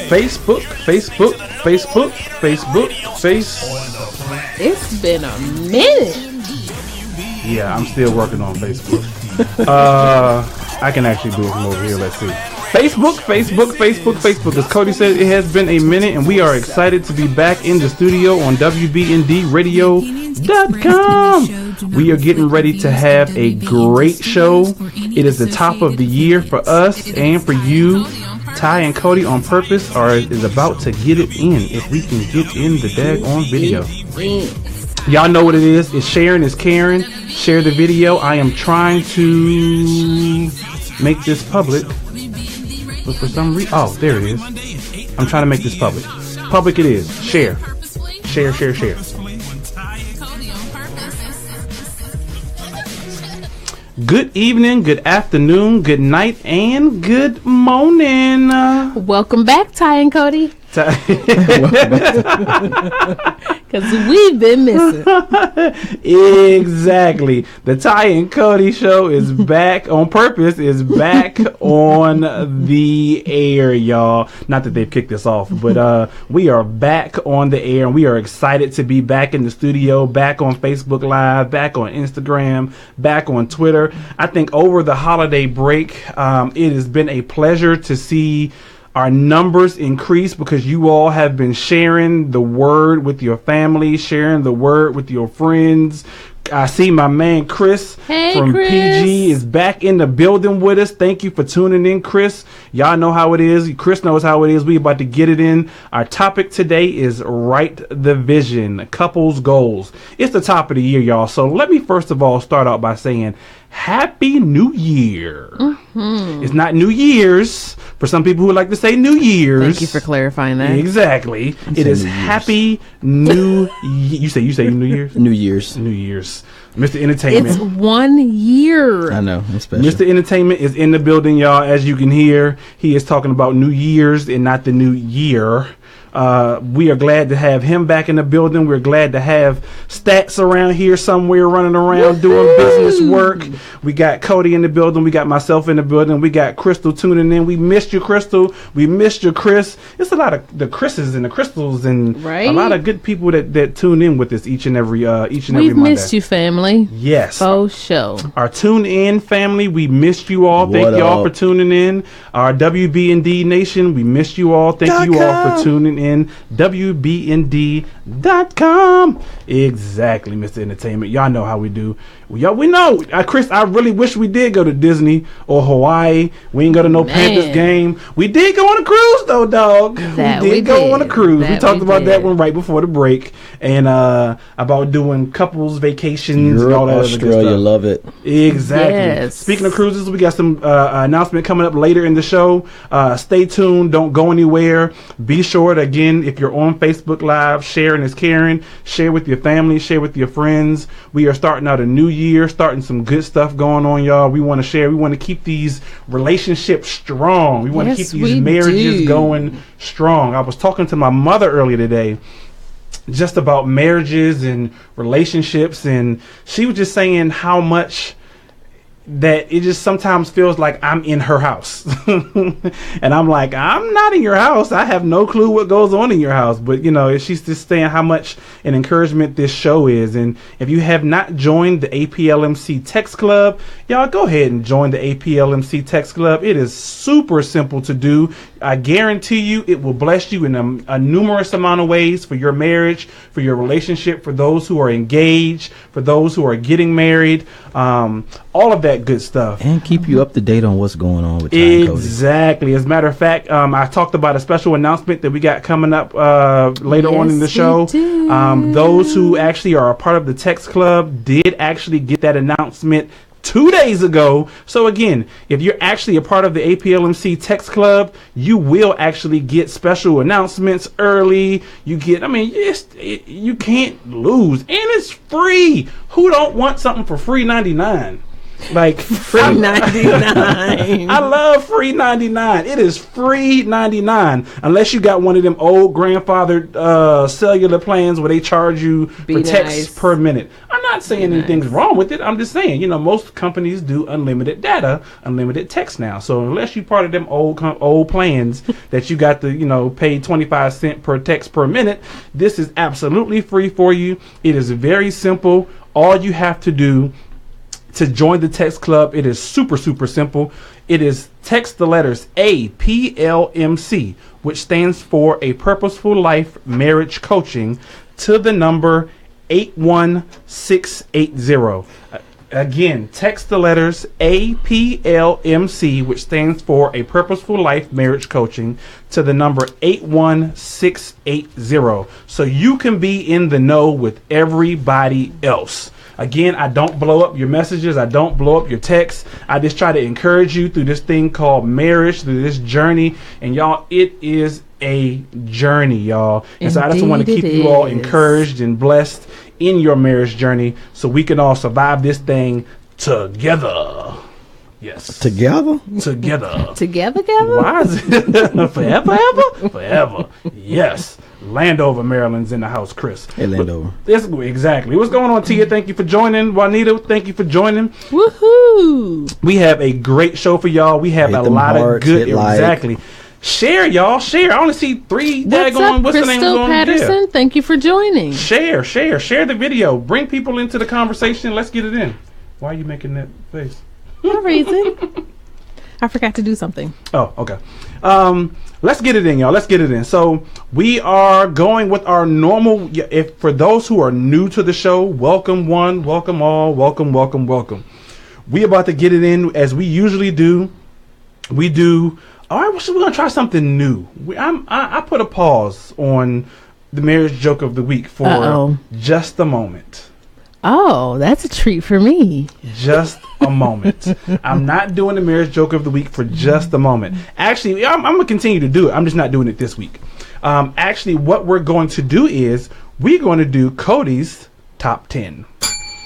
Facebook. It's been a minute. Yeah, I'm still working on Facebook. I can actually do it from over here. Let's see. Facebook. As Cody said, it has been a minute, and we are excited to be back in the studio on WBNDradio.com. We are getting ready to have a great show. It is the top of the year for us and for you. Ty and Cody on Purpose is about to get it in. If we can get in the daggone video. Y'all know what it is. It's sharing, it's caring. Share the video. I am trying to make this public. But for some reason, oh, there it is. I'm trying to make this public. Public it is. Share. Share. Good evening, good afternoon, good night, and good morning. Welcome back, Ty and Cody. Because we've been missing. Exactly. The Ty and Cody show is back on Purpose, is back on the air, y'all. Not that they've kicked us off, but we are back on the air, and we are excited to be back in the studio, back on Facebook Live, back on Instagram, back on Twitter. I think over the holiday break, it has been a pleasure to see our numbers increase because you all have been sharing the word with your family, sharing the word with your friends. I see my man Chris from Chris. PG is back in the building with us. Thank you for tuning in, Chris. Y'all know how it is. Chris knows how it is. We about to get it in. Our topic today is Write the Vision, Couples Goals. It's the top of the year, y'all. So let me first of all start out by saying Happy New Year. Mm-hmm. It's not New Year's. For some people who like to say New Year's. Thank you for clarifying that. Exactly. It is Happy New Year. You say New Year's? New Year's. Mr. Entertainment. It's 1 year. I know. It's special. Mr. Entertainment is in the building, y'all. As you can hear, he is talking about New Year's and not the new year. We are glad to have him back in the building. We're glad to have Stats around here somewhere running around doing business work. We got Cody in the building. We got myself in the building. We got Crystal tuning in. We missed you, Crystal. We missed you, Chris. It's a lot of the Chris's and the Crystals and a lot of good people that tune in with us each and every Monday. We've missed you, family. Yes. For sure. Our tune in family, we missed you all. Thank you all for tuning in. Our WBND Nation, we missed you all. Thank you all for tuning in. WBND.com. Exactly, Mr. Entertainment. Y'all know how we do. We know. Chris, I really wish we did go to Disney or Hawaii. We ain't go to no Panthers game. We did go on a cruise, though, dog. We did go on a cruise. We talked about that one right before the break. And about doing couples vacations and all that other good stuff. Australia, love it. Exactly. Yes. Speaking of cruises, we got some announcement coming up later in the show. Stay tuned. Don't go anywhere. Be sure to, again, if you're on Facebook Live, sharing is caring. Share with your family. Share with your friends. We are starting out a new year, starting some good stuff going on, y'all. We want to share. We want to keep these relationships strong. We want to keep these marriages going strong. I was talking to my mother earlier today just about marriages and relationships, and she was just saying how much that it just sometimes feels like I'm in her house. And I'm like, I'm not in your house. I have no clue what goes on in your house. But, you know, she's just saying how much an encouragement this show is. And if you have not joined the APLMC Text Club, y'all go ahead and join the APLMC Text Club. It is super simple to do. I guarantee you it will bless you in a numerous amount of ways for your marriage, for your relationship, for those who are engaged, for those who are getting married, all of that good stuff. And keep you up to date on what's going on with Ty and Cody. Exactly. As a matter of fact, I talked about a special announcement that we got coming up later on in the show. Those who actually are a part of the Text Club did actually get that announcement 2 days ago. So again, if you're actually a part of the APLMC Text Club, you will actually get special announcements early. You get, you can't lose, and it's free. Who don't want something for free 99? Like Free 99. I love free 99. It is free 99 unless you got one of them old grandfathered cellular plans where they charge you Be for text nice. per minute. I'm not saying anything's wrong with it. I'm just saying, you know, most companies do unlimited data, unlimited text now. So unless you part of them old plans that you got to, you know, pay 25 cents per text per minute, this is absolutely free for you. It is very simple. All you have to do to join the text club, it is super simple. It is text the letters APLMC, which stands for A Purposeful Life Marriage Coaching, to the number 81680. Again, text the letters APLMC, which stands for A Purposeful Life Marriage Coaching, to the number 81680, so you can be in the know with everybody else. Again, I don't blow up your messages. I don't blow up your texts. I just try to encourage you through this thing called marriage, through this journey. And y'all, it is a journey, y'all. And so I just want to keep you all encouraged and blessed in your marriage journey so we can all survive this thing together. Yes. Together? Together? Why is it forever? Forever. Yes. Landover, Maryland's in the house, Chris. Hey, Landover. Exactly. What's going on, Tia? Thank you for joining. Juanita, thank you for joining. Woohoo! We have a great show for y'all. We have a lot of good. Exactly. Share, y'all. Share. I only see 3 What's up, what's the name Crystal Patterson? Yeah. Thank you for joining. Share the video. Bring people into the conversation. Let's get it in. Why are you making that face? No reason. I forgot to do something. Oh, okay. Let's get it in, y'all. Let's get it in. So we are going with our normal. If for those who are new to the show, welcome one, welcome all, welcome. We about to get it in as we usually do. We do. All right, so we're gonna try something new. I put a pause on the marriage joke of the week for just a moment. Oh, that's a treat for me. Just a moment. I'm not doing the marriage joke of the week for just a moment. Actually, I'm going to continue to do it. I'm just not doing it this week. Actually, what we're going to do is we're going to do Cody's top 10.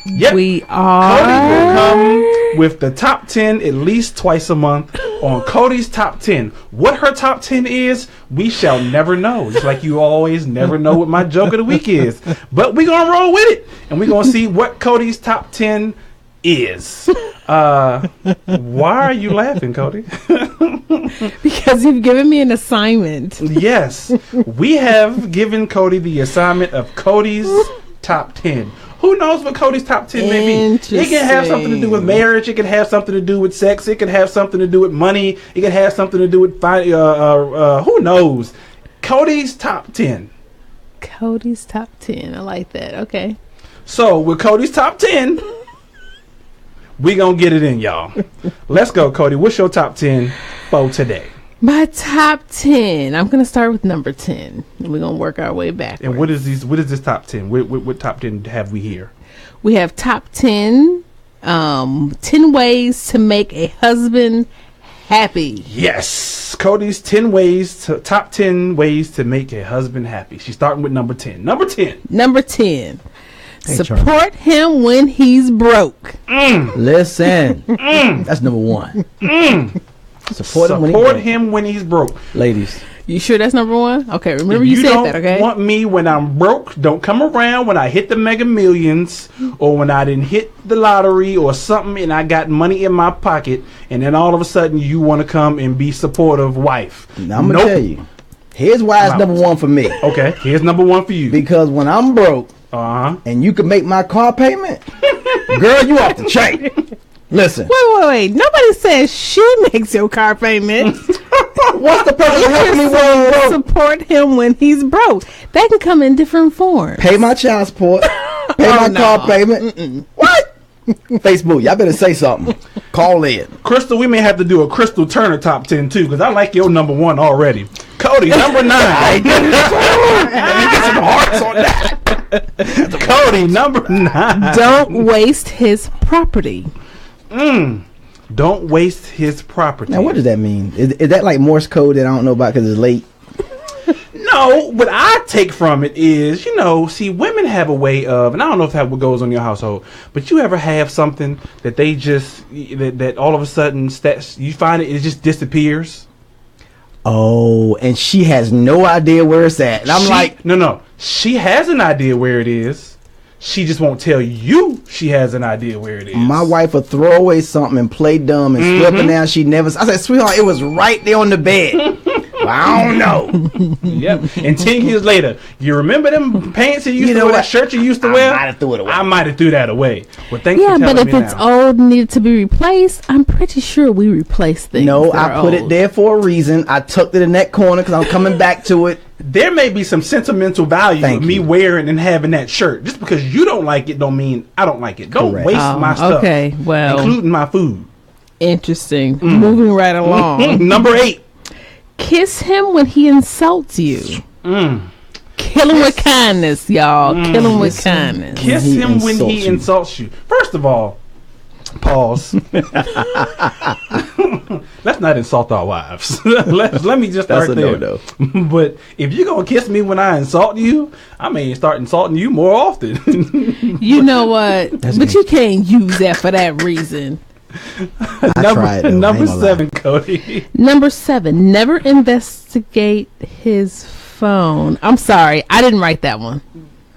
Yep. We are. Cody will come with the top 10 at least twice a month on Cody's top 10. What her top 10 is, we shall never know. Just like you always never know what my joke of the week is. But we're going to roll with it. And we're going to see what Cody's top 10 is. Why are you laughing, Cody? Because you've given me an assignment. Yes. We have given Cody the assignment of Cody's top 10. Who knows what Cody's top 10 may be? It can have something to do with marriage. It can have something to do with sex. It can have something to do with money. It can have something to do with who knows? Cody's top 10. Cody's top 10. I like that. Okay. So with Cody's top 10, we gonna get it in, y'all. Let's go, Cody. What's your top 10 for today? My top 10. I'm going to start with number 10. And we're going to work our way back. And what is this top 10? What top 10 have we here? We have top 10, 10 ways to make a husband happy. Yes. Cody's top 10 ways to make a husband happy. She's starting with number 10. Number 10. Hey, support him when he's broke. Listen. That's number 1. Support him when he's broke. Ladies. You sure that's number 1? Okay, remember you said that, okay? You don't want me when I'm broke. Don't come around when I hit the Mega Millions or when I didn't hit the lottery or something and I got money in my pocket and then all of a sudden you want to come and be supportive wife. Now, I'm going to tell you. Here's why it's number 1 for me. Okay, here's number 1 for you. Because when I'm broke and you can make my car payment, girl, you off the chain. Listen. Wait. Nobody says she makes your car payment. What's the purpose of helping me when I'm broke? Support him when he's broke. That can come in different forms. Pay my child support. Pay my car payment. What? Facebook, y'all better say something. Call in. Crystal, we may have to do a Crystal Turner top 10 too, because I like your number 1 already. Cody, number 9. Let me get some hearts on that. Cody, number 9. Don't waste his property. Don't waste his property. Now, what does that mean? Is that like Morse code that I don't know about because it's late? No, No, what I take from it is, see, women have a way of, and I don't know if that what goes on in your household, but you ever have something that they just, that all of a sudden, you find it just disappears? Oh, and she has no idea where it's at. And I'm like... No. She has an idea where it is. She just won't tell you she has an idea where it is. My wife will throw away something and play dumb and slip it down. She never... I said, sweetheart, it was right there on the bed. I don't know. Yep. And 10 years later, you remember them pants you used to wear, that shirt you used to wear? I might have threw it away. I might have threw that away. Well, thanks for Yeah, telling but me if it's now. old and needed to be replaced, I'm pretty sure we replace things. No, that I are put old. it there for a reason. I tucked it in that corner because I'm coming back to it. There may be some sentimental value of me wearing and having that shirt. Just because you don't like it don't mean I don't like it. Don't Correct. waste my stuff. Okay, well, including my food. Interesting. Moving right along. Number 8. Kiss him when he insults you. Kill him with kindness, y'all. Kill him with kindness. Kiss him when he insults you. First of all, pause. Let's not insult our wives. Let me just start there. No. But if you're going to kiss me when I insult you, I may start insulting you more often. You know what? But you can't use that for that reason. Number 7, Cody. Number 7, never investigate his phone. I'm sorry, I didn't write that one.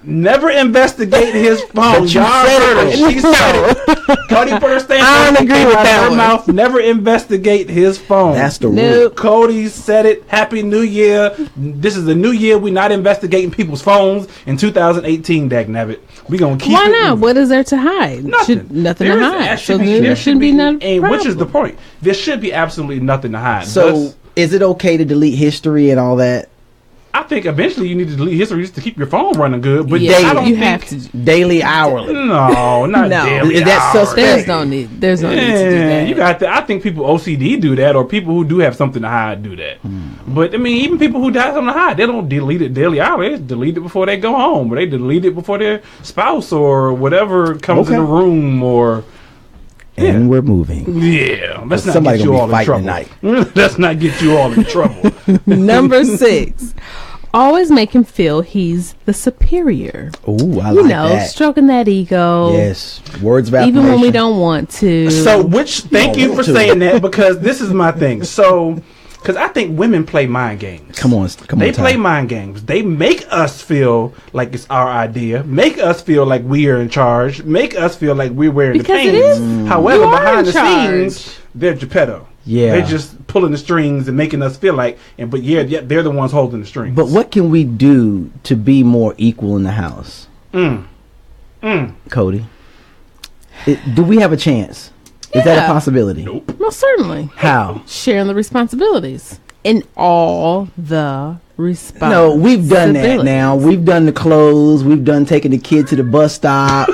Never investigate his phone. Y'all heard it. She said it. Cody put her stamp I on don't agree with that her one. mouth. Never investigate his phone. That's the rule. Nope. Cody said it. Happy New Year. This is the new year. We're not investigating people's phones in 2018, dagnabbit. We're going to keep Why it not? moving. What is there to hide? Nothing. Nothing There to is hide. So actually- there shouldn't be none. and which is the point. There should be absolutely nothing to hide. So, Thus, is it okay to delete history and all that? I think eventually you need to delete history just to keep your phone running good. But Yeah, I don't you think, have to. Daily, hourly. No, not No. daily. Is that hourly. suspect? There's no need to do that. You got to. I think people OCD do that, or people who do have something to hide do that. But I mean, even people who have something to hide, they don't delete it daily hourly. They just delete it before they go home, or they delete it before their spouse or whatever comes in the room, or. And we're moving. Yeah, let's not Somebody get you gonna all be in fighting trouble. tonight. Let's not get you all in trouble. Number 6, always make him feel he's the superior. Ooh, I You like know, that. stroking that ego. Yes, words of Even when we affirmation. don't want to. So, thank you for to. saying that, because this is my thing. So, because I think women play mind games. Come on, They play Ty. mind games. They make us feel like it's our idea. Make us feel like we are in charge. Make us feel like we're wearing Because the it pains. is. However, You are behind the in charge. scenes, they're Geppetto. Yeah. They're just pulling the strings and making us feel like, yet they're the ones holding the strings. But what can we do to be more equal in the house? Cody, do we have a chance? Is that a Yeah. possibility? Nope. Most certainly. How? Sharing the responsibilities. In all the responsibilities. No, we've done that now. We've done the clothes. We've done taking the kid to the bus stop.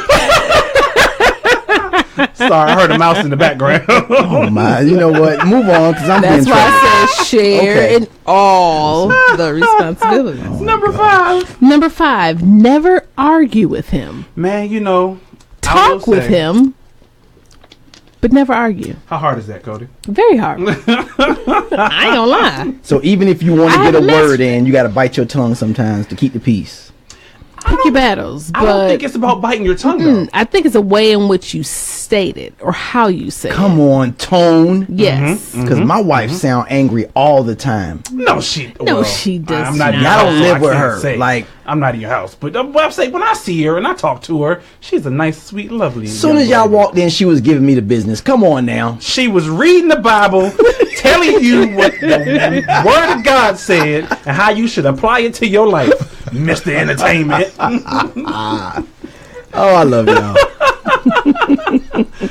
Sorry, I heard a mouse in the background. Oh my! You know what? Move on, because I'm That's being why trouble. I said share Okay. in all the responsibilities. Number 5. Number 5, never argue with him. Man, I will Talk with say- him, but never argue. How hard is that, Cody? Very hard. I ain't gonna lie. So even if you want to I get a haven't messed- word in, you got to bite your tongue sometimes to keep the peace. Pick your battles. I don't But think it's about biting your tongue, though. I think it's a way in which you state it or how you say Come it. on, tone. Yes. Because my wife sound angry all the time. No, she. No, well, she does I'm not in not. your I house, don't so live with can't her. say. Like, I'm not in your house, but I'm saying when I see her and I talk to her, she's a nice, sweet, lovely. as soon young as y'all lady. walked in, she was giving me the business. Come on now. She was reading the Bible, telling you what the Word of God said and how you should apply it to your life, Mr. Entertainment. Oh, I love y'all.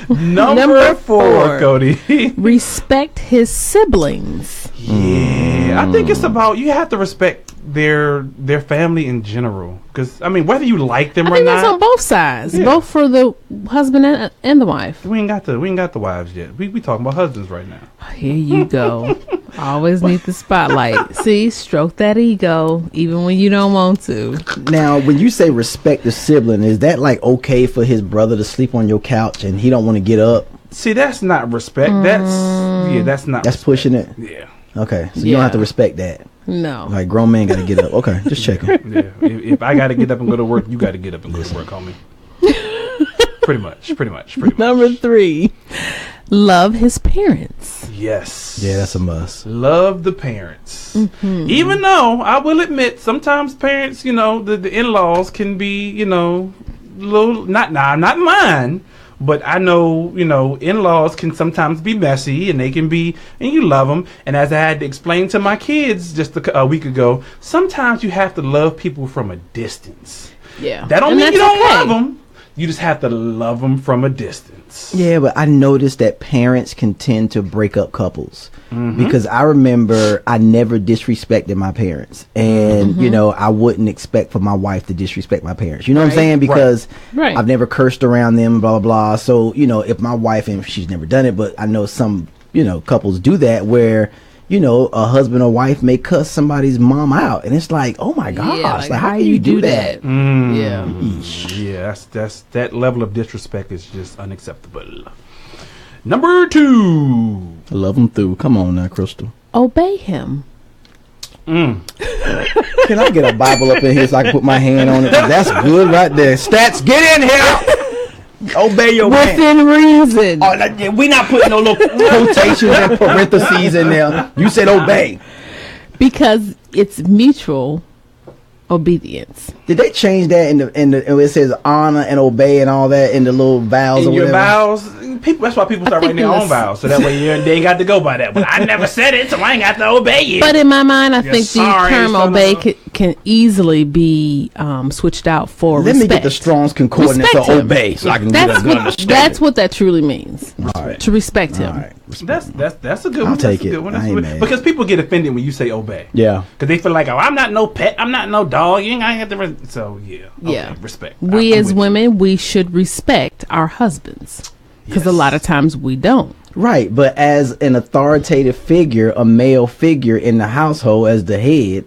Number 4, Cody. Respect his siblings. Yeah, I think it's about you have to respect their family in general, because I mean whether you like them I or think that's on not. both sides, Yeah. both for the husband and the wife. We ain't got the wives yet. We talking about husbands right now. Here you go. Always need the spotlight. See, stroke that ego, even when you don't want to. Now, when you say respect the sibling, is that like okay for his brother to sleep on your couch and he don't want to get up? See, that's not respect. That's not. That's pushing it. Yeah. Okay, so you don't have to respect that. No. Like grown men got to get up. Okay, just checking. Yeah. If I got to get up and go to work, you got to get up and go to work, homie. Pretty much. Number 3, love his parents. Yes. Yeah, that's a must. Love the parents. Even though I will admit, sometimes parents, the in-laws can be, little not mine, but I know, in-laws can sometimes be messy, and they can be, and you love them. And as I had to explain to my kids just a week ago, sometimes you have to love people from a distance. Yeah. That don't mean you don't love them. You just have to love them from a distance. Yeah, but I noticed that parents can tend to break up couples because I remember I never disrespected my parents, and I wouldn't expect for my wife to disrespect my parents. You know what I'm saying? Because I've never cursed around them, blah blah blah. So if my wife, and she's never done it, but I know some couples do that where a husband or wife may cuss somebody's mom out, and it's like, oh my gosh, like, how can you do that? Yeah, that's that level of disrespect is just unacceptable. Number 2, Love them through. Come on now, Crystal. Obey him. Can I get a Bible up in here so I can put my hand on it? That's good right there. Stats, get in here. Obey your man. Within reason. Oh, we not putting no little quotations and parentheses in there. You said obey. Because it's mutual obedience. Did they change that in the it says honor and obey and all that in the little vows in or your whatever? vows, people. That's why people start writing their own vows, so that way they ain't got to go by that. But I never said it, so I ain't got to obey it. But in my mind, I think the term obey can easily be switched out for Let respect. me get the Strong's Concordance of obey, so I can get a good understanding. That's what that truly means. All right. To respect him. All right. That's a good one. I'll take that's a it. good one. I That's ain't good. mad. Because people get offended when you say obey. Yeah. Because they feel like, I'm not no pet, I'm not no dog. You ain't got to. So yeah. Yeah. Okay, respect. We I'm as with women, we should respect our husbands. Because a Yes. lot of times we don't. Right, but as an authoritative figure, a male figure in the household, as the head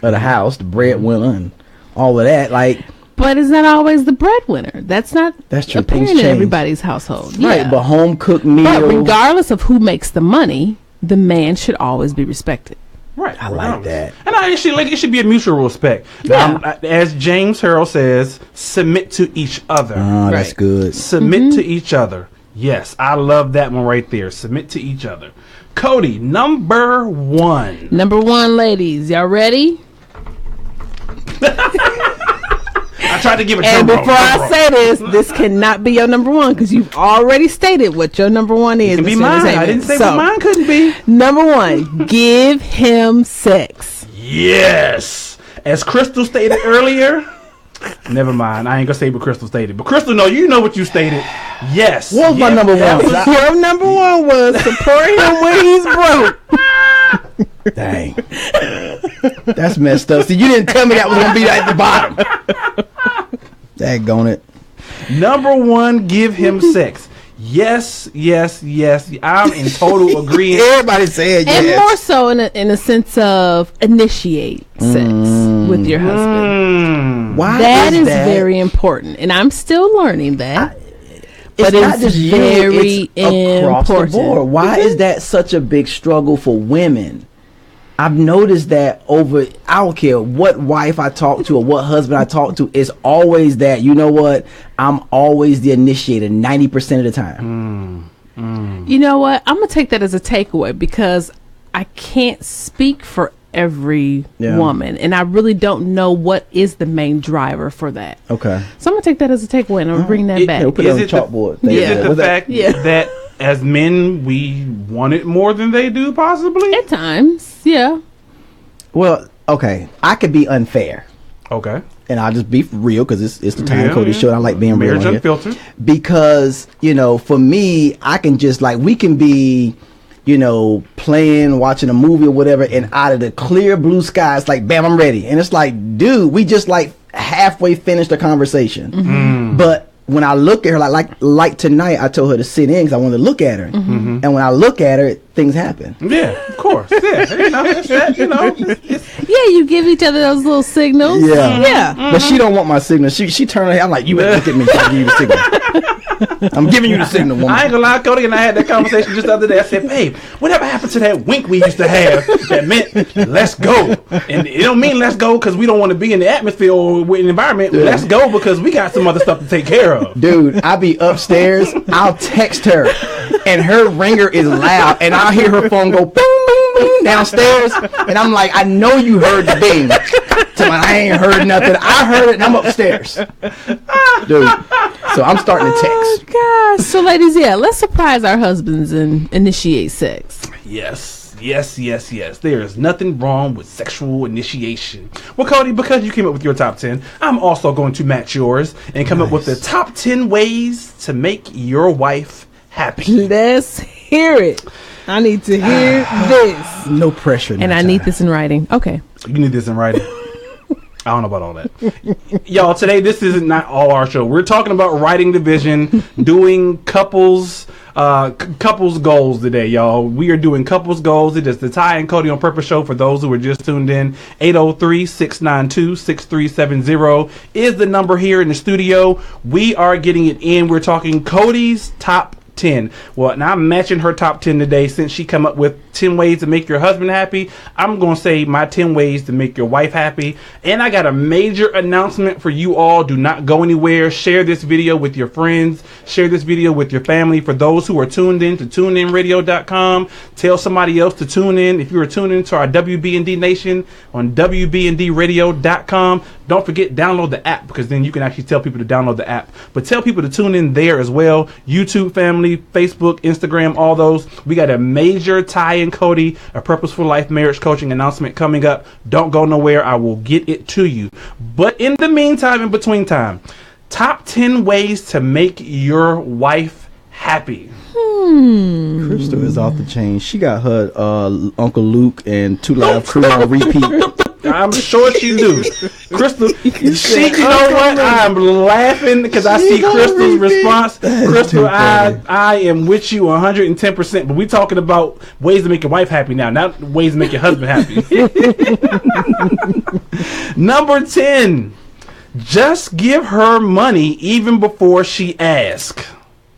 of the house, the breadwinner, and all of that, like. But it's not always the breadwinner. That's not That's true. apparent Things in change. everybody's household. Right, Yeah. but home cooked meals. But regardless of who makes the money, the man should always be respected. Right. I like that. And it should be a mutual respect. Yeah. As James Harrell says, submit to each other. Oh, that's Right. good. Submit to each other. Yes, I love that one right there. Submit to each other. Cody, number 1. Number 1, ladies, y'all ready? I tried to give it to And you. before I say this cannot be your number 1 because you've already stated what your number 1 is. It can be Mr. mine. I Entertainment. didn't say So, what mine couldn't be. Number 1, give him sex. Yes. As Crystal stated earlier. Never mind. I ain't gonna say what Crystal stated. But Crystal, you know what you stated. Yes. What was my number that one? was- Your number 1 was support him when he's broke. Dang. That's messed up. See, you didn't tell me that was going to be at the bottom. Daggone it. Number 1, give him sex. Yes. I'm in total agreement. Everybody said And yes. more so in a sense of initiate sex with your husband. Why That is that? very important. And I'm still learning that. It's but not it's just you, very it's across the important. board. Why is that such a big struggle for women? I've noticed that I don't care what wife I talk to or what husband I talk to, it's always that, you know what, I'm always the initiator 90% of the time. You know what? I'm going to take that as a takeaway because I can't speak for every woman. And I really don't know what is the main driver for that. Okay. So I'm going to take that as a takeaway and I'm going to bring that back. We'll put it on the chalkboard. Is it the fact Yeah. that as men we want it more than they do, possibly? At times, yeah. Well, okay. I could be unfair. Okay. And I'll just be real because it's the time Cody show. I like being Marriage real on here. Unfiltered. Because, for me, I can just we can be, playing, watching a movie or whatever, and out of the clear blue sky, it's like, bam, I'm ready. And it's like, dude, we just halfway finished the conversation. But when I look at her, like tonight, I told her to sit in because I wanted to look at her. And when I look at her, things happen. Yeah, of course. Yeah, it's that, it's Yeah, you give each other those little signals. Yeah. Yeah. But she don't want my signal. She turned her head. I'm like, you better look at me so I give you the signal. I'm giving you the signal, woman. I ain't gonna lie, Cody, and I had that conversation just the other day. I said, babe, whatever happened to that wink we used to have that meant let's go? And it don't mean let's go because we don't want to be in the atmosphere or in the environment. Yeah. Let's go because we got some other stuff to take care of. Dude, I'll be upstairs. I'll text her, and her ringer is loud, and I'll hear her phone go boom, boom, boom downstairs, and I'm like, I know you heard the ding. I ain't heard nothing. I heard it, and I'm upstairs. Dude, so I'm starting to text. Oh, gosh. So, ladies, let's surprise our husbands and initiate sex. Yes. There is nothing wrong with sexual initiation. Well, Cody, because you came up with your top 10, I'm also going to match yours and come up with the top 10 ways to make your wife happy. Let's hear it. I need to hear this. No pressure. And I need this in writing. Okay. You need this in writing. I don't know about all that. Y'all, today, this isn't not all our show. We're talking about writing the vision, doing couples goals today, y'all. We are doing couples goals. It is the Ty and Cody on Purpose show for those who are just tuned in. 803-692-6370 is the number here in the studio. We are getting it in. We're talking Cody's top 10. Well, now I'm matching her top 10 today since she come up with 10 ways to make your husband happy. I'm going to say my 10 ways to make your wife happy. And I got a major announcement for you all. Do not go anywhere. Share this video with your friends. Share this video with your family. For those who are tuned in to tuneinradio.com, tell somebody else to tune in. If you are tuned in to our WBND Nation on WBNDradio.com, don't forget, download the app because then you can actually tell people to download the app. But tell people to tune in there as well. YouTube family, Facebook, Instagram, all those. We got a major Ty and Cody, a Purposeful Life marriage coaching announcement coming up. Don't go nowhere. I will get it to you. But in the meantime, in between time, top 10 ways to make your wife happy. Crystal is off the chain. She got her Uncle Luke and Two Live Crew on repeat. I'm sure she do. Crystal, you know what? I'm laughing because I see Crystal's response. Crystal, I am with you 110%. But we talking about ways to make your wife happy now, not ways to make your husband happy. Number 10, just give her money even before she asks.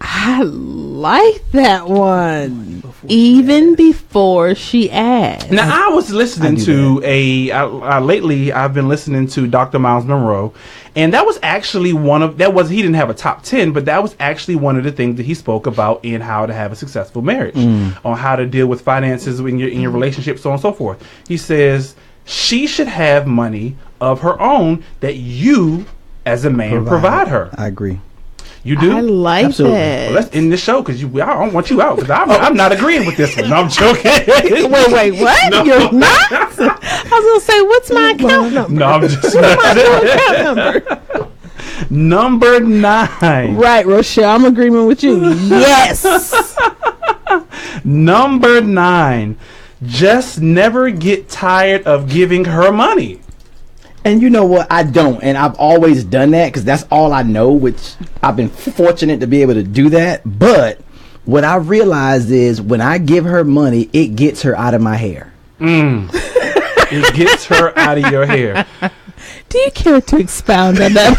I like that one. Even before she asks. Now, I was listening to lately I've been listening to Dr. Miles Monroe, and that was actually he didn't have a top 10, but that was actually one of the things that he spoke about in how to have a successful marriage, on how to deal with finances in your relationship, so on and so forth. He says she should have money of her own that you, as a man, provide her. I agree. You do? I like Absolutely. that. Well, let's end this show because I don't want you out because I'm not agreeing with this one. No, I'm joking. Wait, what? No. You're not? I was going to say, what's my account number? No, I'm just Number 9. Right, Rochelle, I'm agreeing with you. Yes. Number 9. Just never get tired of giving her money. And you know what? I don't. And I've always done that because that's all I know, which I've been fortunate to be able to do that. But what I realized is when I give her money, it gets her out of my hair. It gets her out of your hair. Do you care to expound on that?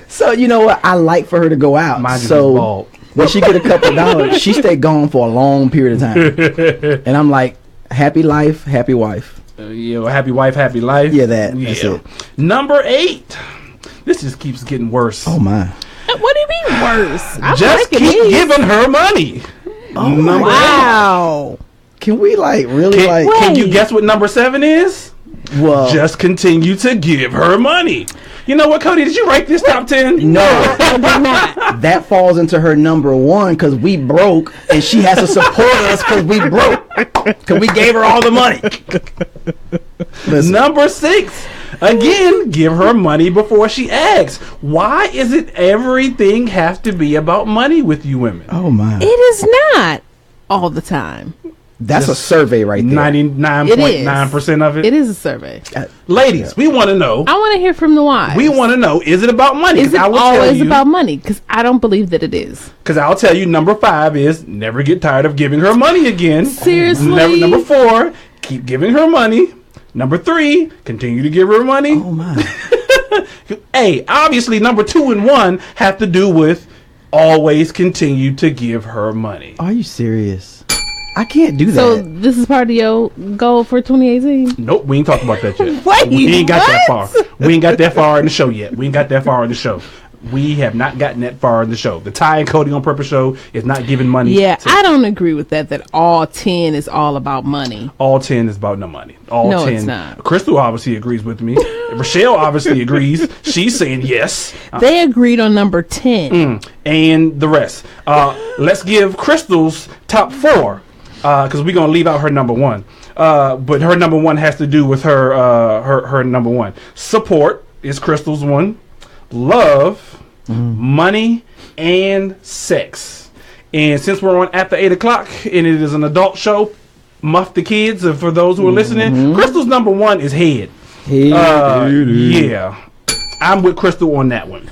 So, you know what? I like for her to go out. So when she get a couple of dollars, she stay gone for a long period of time. And I'm like, happy life, happy wife. Happy wife, happy life. Yeah, that's it. Number 8. This just keeps getting worse. Oh my! What do you mean worse? Just keep giving her money. Oh wow! Can we Can you guess what number 7 is? Well, just continue to give her money. You know what, Cody? Did you write this top 10? No, I did not. That falls into her number 1 because we broke, and she has to support us because we broke. Because we gave her all the money. Number 6. Again, give her money before she asks. Why is it everything have to be about money with you women? Oh my! It is not all the time. That's a survey right there. 99.9% of it. It is a survey. Ladies, we want to know. I want to hear from the wives. We want to know, is it about money? Is it always about money? Because I don't believe that it is. Because I'll tell you, number 5 is never get tired of giving her money again. Seriously? Number 4, keep giving her money. Number 3, continue to give her money. Oh my. Hey, obviously number 2 and 1 have to do with always continue to give her money. Are you serious? I can't do that. So this is part of your goal for 2018? Nope, we ain't talking about that yet. Wait, we ain't got what? that far. We ain't got that far in the show yet. We ain't got that far in the show. We have not gotten that far in the show. The Ty and Cody on Purpose show is not giving money. Yeah, I don't agree with that all 10 is all about money. All 10 is about no money. All No, 10. it's not. Crystal obviously agrees with me. Rochelle obviously agrees. She's saying yes. They agreed on number 10. And the rest. Let's give Crystal's top 4 because we're going to leave out her number 1. But her number 1 has to do with her number 1. Support is Crystal's 1. Love, money, and sex. And since we're on after 8 o'clock and it is an adult show, muff the kids. For those who are listening, Crystal's number 1 is head. Yeah, I'm with Crystal on that one.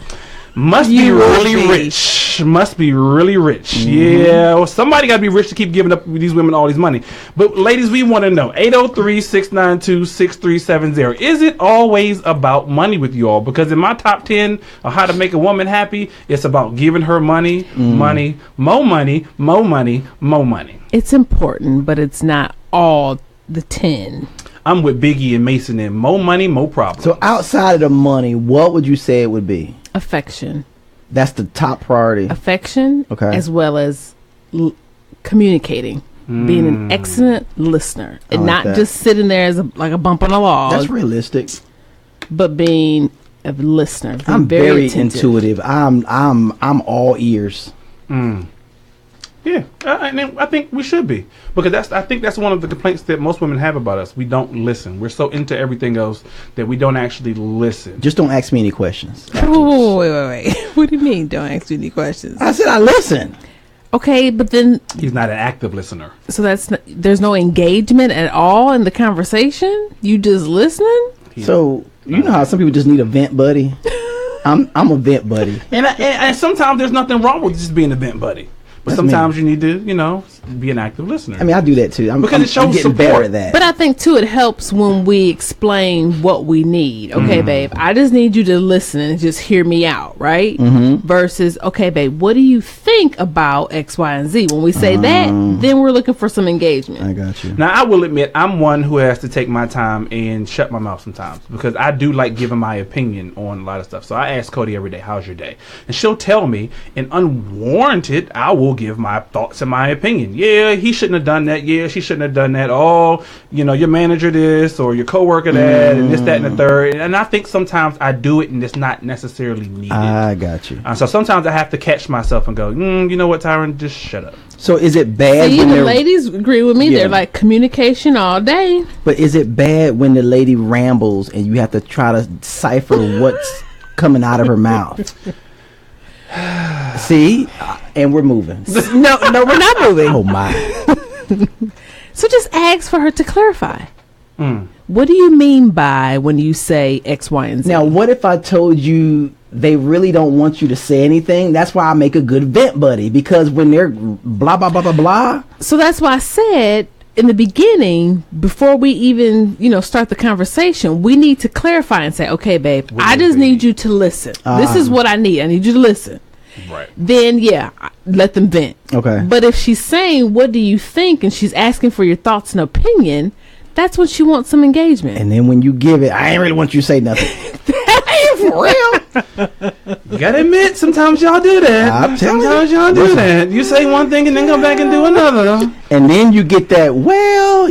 Must be really rich. Must be really rich. Yeah, well, somebody got to be rich to keep giving up these women all these money. But ladies, we want to know 803-692-6370. Is it always about money with you all? Because in my top 10 of how to make a woman happy, it's about giving her money, money, more money, more money, more money. It's important, but it's not all the 10. I'm with Biggie and Mason and more money, more problems. So outside of the money, what would you say it would be? Affection. That's the top priority. Affection, Okay. as well as communicating. Being an excellent listener. And like not that. just sitting there as like a bump on a log. That's realistic. But being a listener. Being I'm very attentive. intuitive. I'm all ears. Yeah, I think we should be, because I think that's one of the complaints that most women have about us. We don't listen. We're so into everything else that we don't actually listen. Just don't ask me any questions. Oh, wait. What do you mean? Don't ask me any questions. I said I listen. Okay, but then He's not an active listener. so there's no engagement at all in the conversation. You just listening. So you know how some people just need a vent buddy. I'm a vent buddy. And sometimes there's nothing wrong with just being a vent buddy. But That's sometimes me. you need to, be an active listener. I mean, I do that too. I'm Because it shows getting support. better at that. But I think too, it helps when we explain what we need. Okay, babe, I just need you to listen and just hear me out, right? Versus, okay, babe, what do you think about X, Y, and Z? When we say that, then we're looking for some engagement. I got you. Now, I will admit, I'm one who has to take my time and shut my mouth sometimes, because I do like giving my opinion on a lot of stuff. So I ask Cody every day, how's your day? And she'll tell me, and unwarranted, I will give my thoughts and my opinion. Yeah, he shouldn't have done that. Yeah, she shouldn't have done that. Oh, your manager this, or your coworker that, and this, that, and the third. And I think sometimes I do it and it's not necessarily needed. I got you. So sometimes I have to catch myself and go, you know what, Tyron, just shut up. So is it bad See, when the they're ladies agree with me. Yeah. They're like communication all day. But is it bad when the lady rambles and you have to try to decipher what's coming out of her mouth? See, and we're moving. No, we're not moving. Oh my! So just ask for her to clarify. What do you mean by when you say X, Y, and Z? Now, what if I told you they really don't want you to say anything? That's why I make a good vent buddy, because when they're blah blah blah blah blah. So that's why I said in the beginning, before we even start the conversation, we need to clarify and say, okay, babe, I just need you to listen. This is what I need. I need you to listen. Right. Then let them vent. Okay. But if she's saying, what do you think, and she's asking for your thoughts and opinion, that's when she wants some engagement. And then when you give it, I ain't really want you to say nothing. For real? You gotta admit, sometimes y'all do that. I'm telling Sometimes you. y'all do Listen. that. You say one thing and then come back and do another. And then you get that. Well,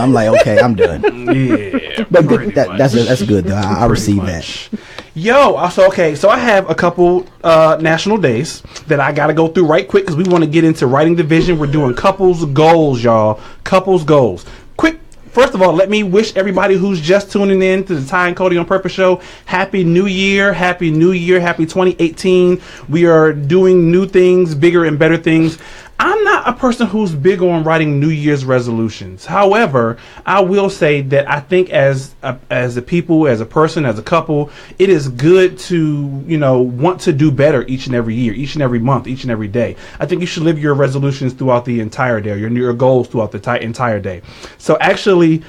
I'm like, okay, I'm done. Yeah. But pretty good, much. that's good though. I Pretty receive much. that. Yo, so I have a couple national days that I gotta go through right quick because we want to get into writing the vision. We're doing couples goals, y'all. Couples goals. Quick. First of all, let me wish everybody who's just tuning in to the Ty and Cody on Purpose show, Happy New Year, Happy New Year, Happy 2018. We are doing new things, bigger and better things. I'm not a person who's big on writing New Year's resolutions. However, I will say that I think as a people, as a person, as a couple, it is good to, want to do better each and every year, each and every month, each and every day. I think you should live your resolutions throughout the entire day, your goals throughout the entire day. So actually,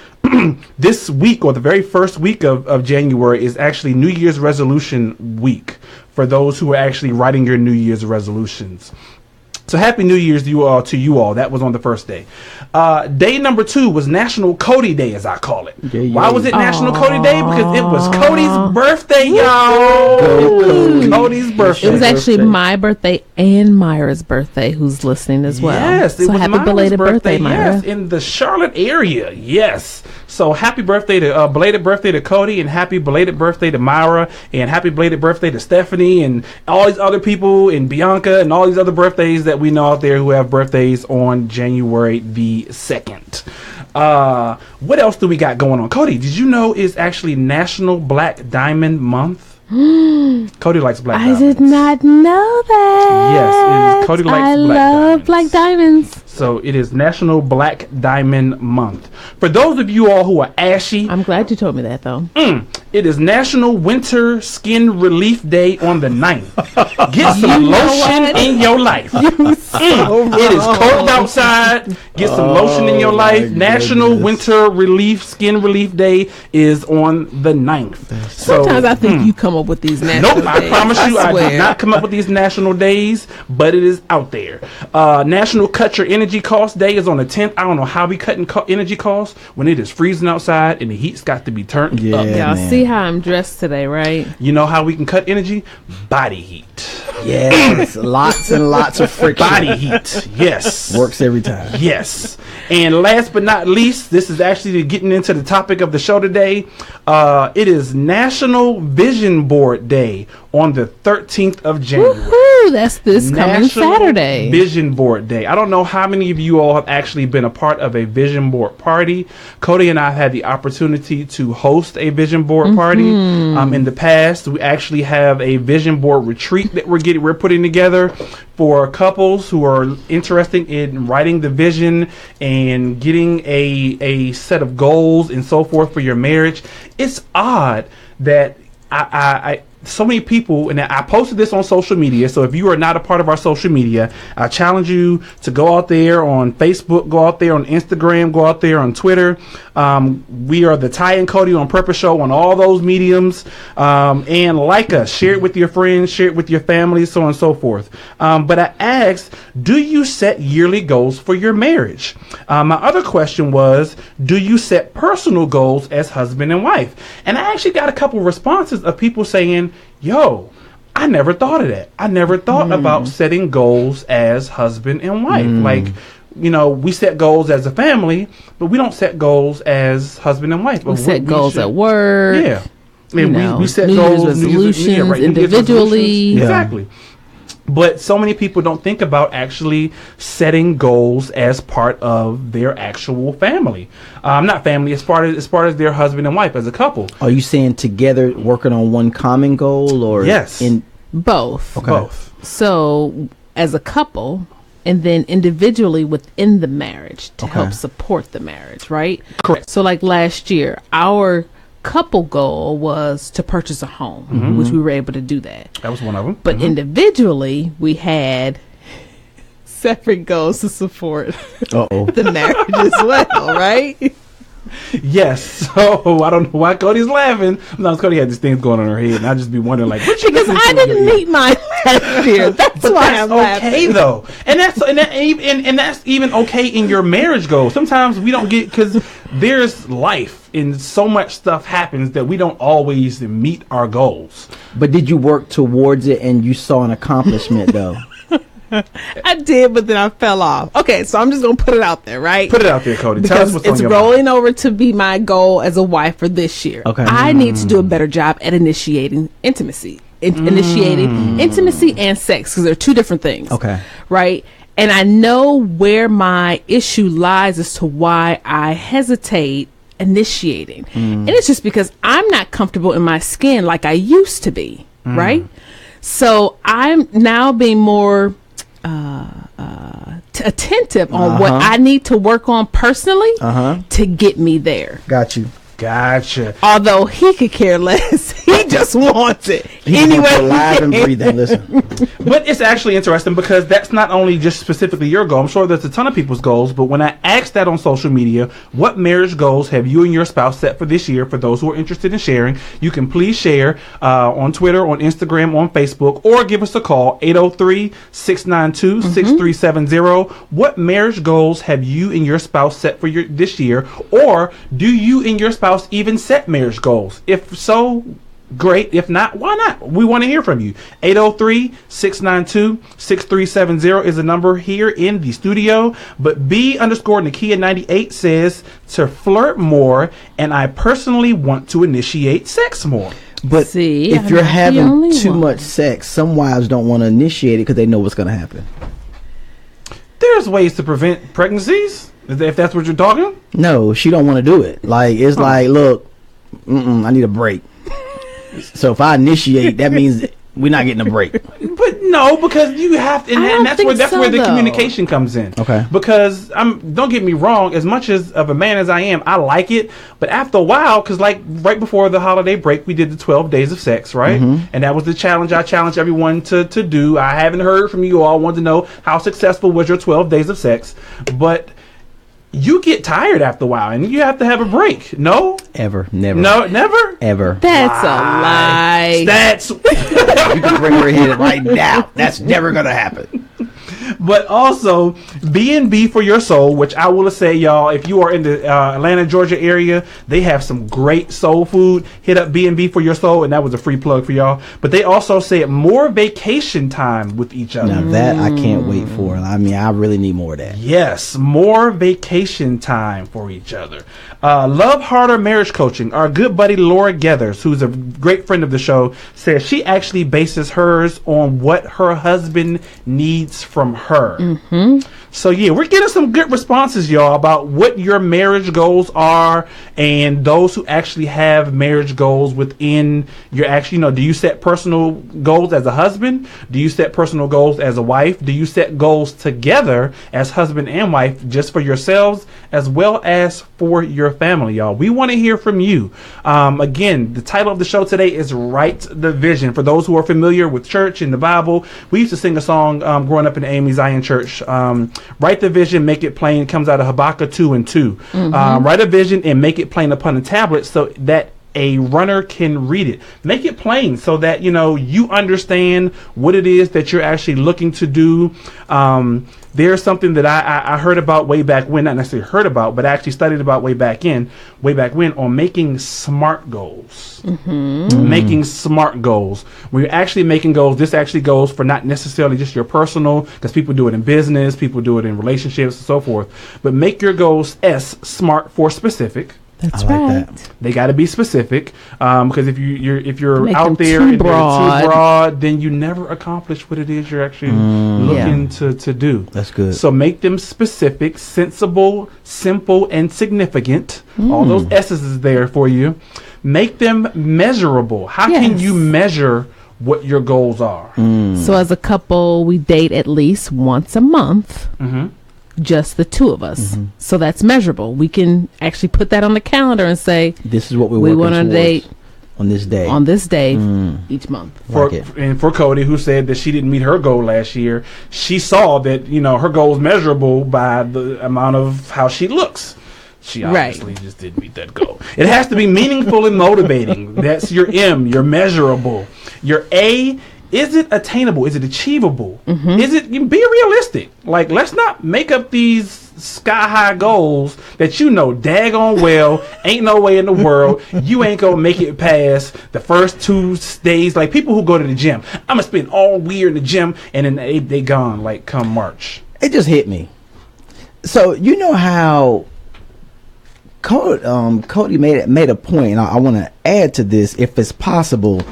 this week, or the very first week of January, is actually New Year's resolution week for those who are actually writing your New Year's resolutions. So happy New Year's to you all. That was on the first day. Day number 2 was National Cody Day, as I call it. Yeah. Why was it National Cody Day? Because it was Cody's birthday, y'all. Cody's birthday. It was actually my birthday and Myra's birthday, who's listening as well. Yes, it so was happy Myra's belated birthday, Myra. Yes, in the Charlotte area. Yes. So happy birthday to belated birthday to Cody, and happy belated birthday to Myra, and happy belated birthday to Stephanie, and all these other people, and Bianca, and all these other birthdays that we know out there who have birthdays on January the 2nd. What else do we got going on? Cody, did you know it's actually National Black Diamond Month? Cody likes black diamonds. I did not know that. Yes, it is. Cody likes I black love diamonds. black diamonds. So it is National Black Diamond Month. For those of you all who are ashy, I'm glad you told me that, though. it is National Winter Skin Relief Day on the 9th. Get some lotion in your life. It is cold outside. Get some lotion in your life. National Winter Skin Relief Day is on the 9th. Sometimes I think you come up with these national Nope, I days. promise you, I swear. did not come up with these national days, but it is out there. National Cut Your Energy Cost Day is on the 10th. I don't know how we cutting energy costs when it is freezing outside and the heat's got to be turned up. Y'all man. see how I'm dressed today, right? You know how we can cut energy? Body heat. Yes, lots and lots of friction. Body heat. Yes. Works every time. Yes. And last but not least, this is actually getting into the topic of the show today. It is National Vision Board Day on the 13th of January. Woohoo! That's this coming National Saturday. Vision Board Day. I don't know how many of you all have actually been a part of a vision board party. Cody and I had the opportunity to host a vision board party in the past. We actually have a vision board retreat that we're putting together for couples who are interested in writing the vision and getting a set of goals and so forth for your marriage. It's odd that I so many people, and I posted this on social media, so if you are not a part of our social media, I challenge you to go out there on Facebook, go out there on Instagram, go out there on Twitter. We are the Ty and Cody on Purpose Show on all those mediums, and like us, share it with your friends, share it with your family, so on and so forth. But I asked, do you set yearly goals for your marriage? My other question was, do you set personal goals as husband and wife? And I actually got a couple responses of people saying, yo, I never thought of that. I never thought about setting goals as husband and wife. Like, we set goals as a family, but we don't set goals as husband and wife. We set goals at work. Yeah. And we set New Year's goals, resolutions New Year's individually. resolutions. Exactly. But so many people don't think about actually setting goals as part of their actual family. Not family, as far as their husband and wife, as a couple. Are you saying together working on one common goal, or Yes. Both. Okay. Both. So, as a couple, and then individually within the marriage to Okay. help support the marriage, right? Correct. So, like last year, our couple goal was to purchase a home, which we were able to do that. That was one of them. But individually, we had separate goals to support the marriage as well, right? Yes. So I don't know why Cody's laughing. No, Cody had these things going on in her head, and I just be wondering, like, what you Because listening I to in your didn't ear? meet mine last year. That's why That's I'm laughing. okay though, and that's even okay in your marriage goals. Sometimes we don't get, because there's life and so much stuff happens that we don't always meet our goals. But did you work towards it and you saw an accomplishment though? I did, but then I fell off. Okay, so I'm just gonna put it out there, right? Put it out there, Cody. Tell us Because what's on it's your rolling over to be my goal as a wife for this year. Okay. I need to do a better job at initiating intimacy. Initiating intimacy and sex, because they're two different things. Okay. Right? And I know where my issue lies as to why I hesitate initiating. And it's just because I'm not comfortable in my skin like I used to be. Right? So I'm now being more attentive on what I need to work on personally to get me there. Got you. Gotcha. Although he could care less, he just wants it anyway. Alive and breathing. Listen, But it's actually interesting because that's not only just specifically your goal. I'm sure there's a ton of people's goals, but when I asked that on social media, what marriage goals have you and your spouse set for this year? For those who are interested in sharing, you can please share on Twitter, on Instagram, on Facebook, or give us a call, 803-692-6370. What marriage goals have you and your spouse set for this year? Or do you and your spouse even set marriage goals? If so, great. If not, why not? We want to hear from you. 803-692-6370 is the number here in the studio. But B_Nakia98 says to flirt more, and I personally want to initiate sex more. but See, if I'm you're not the having only too one. much sex, some wives don't want to initiate it because they know what's going to happen. There's ways to prevent pregnancies, if that's what you're talking. No, she don't want to do it. Like, it's like, look, I need a break. So if I initiate, that means we're not getting a break. But no, because you have to, I don't and that's think where so, the though. communication comes in. Okay. Because don't get me wrong, as much as of a man as I am, I like it. But after a while, because like right before the holiday break, we did the 12 days of sex, right? And that was the challenge I challenged everyone to do. I haven't heard from you all. Want to know how successful was your 12 days of sex? But you get tired after a while, and you have to have a break. No, Ever. Never. no, never. Ever. That's a lie. That's. You can bring her in right now. That's never going to happen. But also, B&B for your soul, which I will say, y'all, if you are in the Atlanta, Georgia area, they have some great soul food. Hit up B&B for your soul, and that was a free plug for y'all. But they also said more vacation time with each other. Now that I can't wait for. I mean, I really need more of that. Yes, more vacation time for each other. Love Harder Marriage Coaching. Our good buddy Laura Geathers, who's a great friend of the show, says she actually bases hers on what her husband needs from her. So yeah, we're getting some good responses, y'all, about what your marriage goals are, and those who actually have marriage goals within your do you set personal goals as a husband? Do you set personal goals as a wife? Do you set goals together as husband and wife, just for yourselves as well as for your family, y'all? We want to hear from you. Again, the title of the show today is Write the Vision. For those who are familiar with church and the Bible, we used to sing a song growing up in the Amy Zion Church. Write the vision, make it plain. It comes out of Habakkuk 2:2. Write a vision and make it plain upon a tablet so that a runner can read it. Make it plain so that you understand what it is that you're actually looking to do. There's something that I heard about way back when, not necessarily heard about, but I actually studied about way back when on making SMART goals. Making SMART goals. When you're actually making goals, this actually goes for not necessarily just your personal, because people do it in business, people do it in relationships and so forth. But make your goals SMART for specific. That's I like right. that. They got to be specific, because if you're Make out them there too and they're broad. too broad, then you never accomplish what it is you're actually looking to do. That's good. So make them specific, sensible, simple, and significant. All those S's is there for you. Make them measurable. How can Yes. you measure what your goals are? So as a couple, we date at least once a month. Just the two of us. So that's measurable. We can actually put that on the calendar and say, This is what we're we working want to towards date on this day. on this day each month. And for Cody, who said that she didn't meet her goal last year, she saw that her goal is measurable by the amount of how she looks. She obviously just didn't meet that goal. It has to be meaningful and motivating. That's your M. You're measurable. Your A. Is it attainable? Is it achievable? Is it, be realistic? Like, let's not make up these sky high goals that daggone well ain't no way in the world you ain't gonna make it past the first 2 days. Like people who go to the gym, I'm gonna spend all year in the gym, and then they gone like come March. It just hit me. So you know how Cody made a point, and I want to add to this, if it's possible,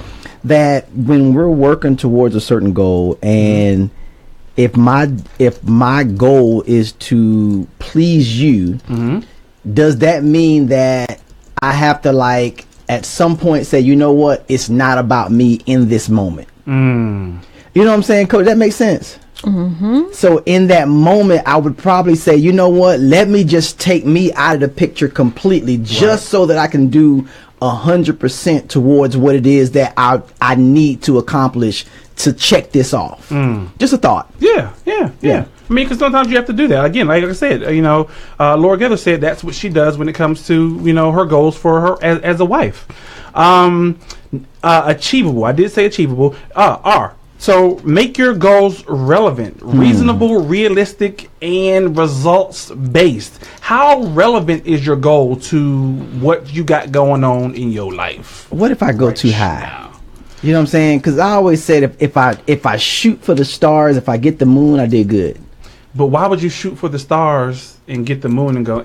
that when we're working towards a certain goal, and if my goal is to please you, does that mean that I have to at some point say, you know what, it's not about me in this moment? You know what I'm saying, Coach? That makes sense. So in that moment, I would probably say, you know what? Let me just take me out of the picture completely, just so that I can do 100% towards what it is that I need to accomplish to check this off. Just a thought. Yeah. I mean, because sometimes you have to do that. Again, like I said, Laura Gether said that's what she does when it comes to, her goals for her as a wife. Achievable. I did say achievable. So make your goals relevant, reasonable, realistic, and results based. How relevant is your goal to what you got going on in your life? What if I go too high? Now? You know what I'm saying? Because I always said if I shoot for the stars, if I get the moon, I did good. But why would you shoot for the stars and get the moon and go,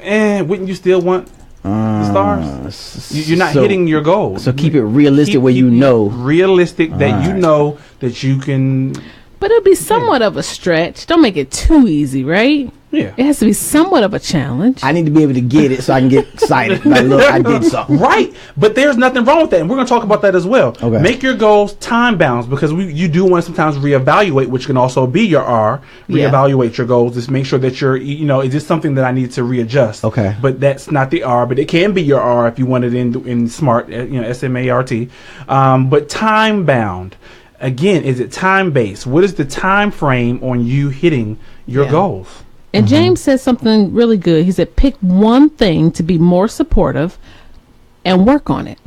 wouldn't you still want the stars? You're not hitting your goals. So keep it realistic where you know. Realistic that you know that you can. But it'll be somewhat of a stretch. Don't make it too easy, right? Yeah. It has to be somewhat of a challenge. I need to be able to get it so I can get excited. Like, look, I did something. Right. But there's nothing wrong with that. And we're going to talk about that as well. Okay. Make your goals time bound, because you do want to sometimes reevaluate, which can also be your R. Reevaluate your goals. Just make sure that you're, is this something that I need to readjust? Okay. But that's not the R. But it can be your R if you want it in SMART, SMART. But time bound. Again, is it time based? What is the time frame on you hitting your goals? And James said something really good. He said, pick one thing to be more supportive and work on it.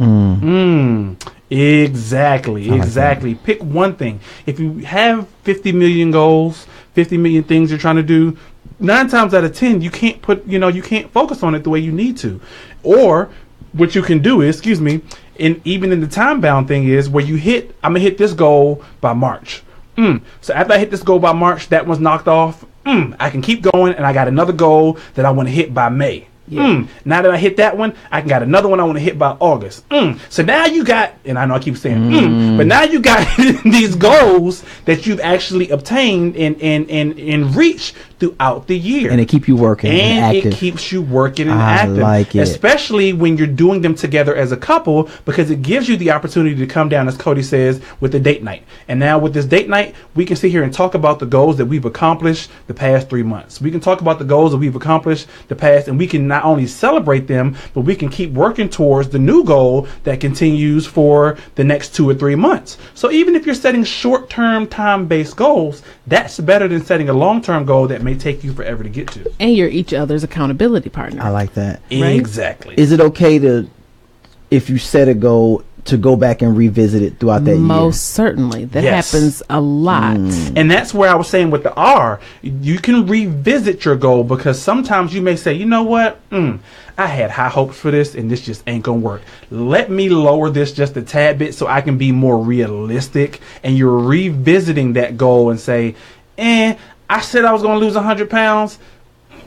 Exactly. Pick one thing. If you have 50 million goals, 50 million things you're trying to do, 9 times out of 10, you can't you can't focus on it the way you need to. Or what you can do is, even in the time bound thing is where I'm going to hit this goal by March. So after I hit this goal by March, that one's knocked off. I can keep going, and I got another goal that I want to hit by May. Now that I hit that one, I can got another one I want to hit by August. So now you got, and I know I keep saying but now you got these goals that you've actually obtained and reached throughout the year. And it keep you working and active. It keeps you working and active. Like it. Especially when you're doing them together as a couple, because it gives you the opportunity to come down, as Cody says, with the date night. And now with this date night, we can sit here and talk about the goals that we've accomplished the past 3 months. We can talk about the goals that we've accomplished the past, and we can not only celebrate them, but we can keep working towards the new goal that continues for the next 2 or 3 months. So even if you're setting short-term time-based goals, that's better than setting a long-term goal that may take you forever to get to. And you're each other's accountability partner. I like that. Right? Exactly. Is it okay to, if you set a goal, to go back and revisit it throughout that year? Most certainly. That happens a lot. And that's where I was saying with the R, you can revisit your goal, because sometimes you may say, you know what, I had high hopes for this and this just ain't gonna work. Let me lower this just a tad bit so I can be more realistic. And you're revisiting that goal and say, I said I was gonna lose 100 pounds.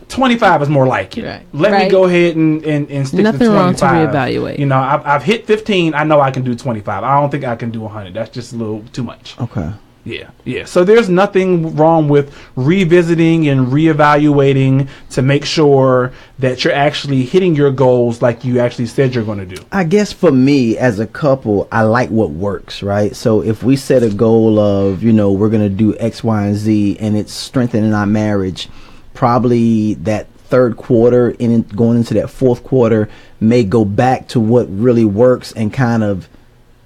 25 is more like it. Right. Let me go ahead and stick Nothing to 25. wrong to reevaluate. I've hit 15. I know I can do 25. I don't think I can do 100. That's just a little too much. Okay. Yeah. So there's nothing wrong with revisiting and reevaluating to make sure that you're actually hitting your goals like you actually said you're going to do. I guess for me as a couple, I like what works, right? So if we set a goal of, we're going to do X, Y, and Z, and it's strengthening our marriage, probably that third quarter and going into that fourth quarter may go back to what really works and kind of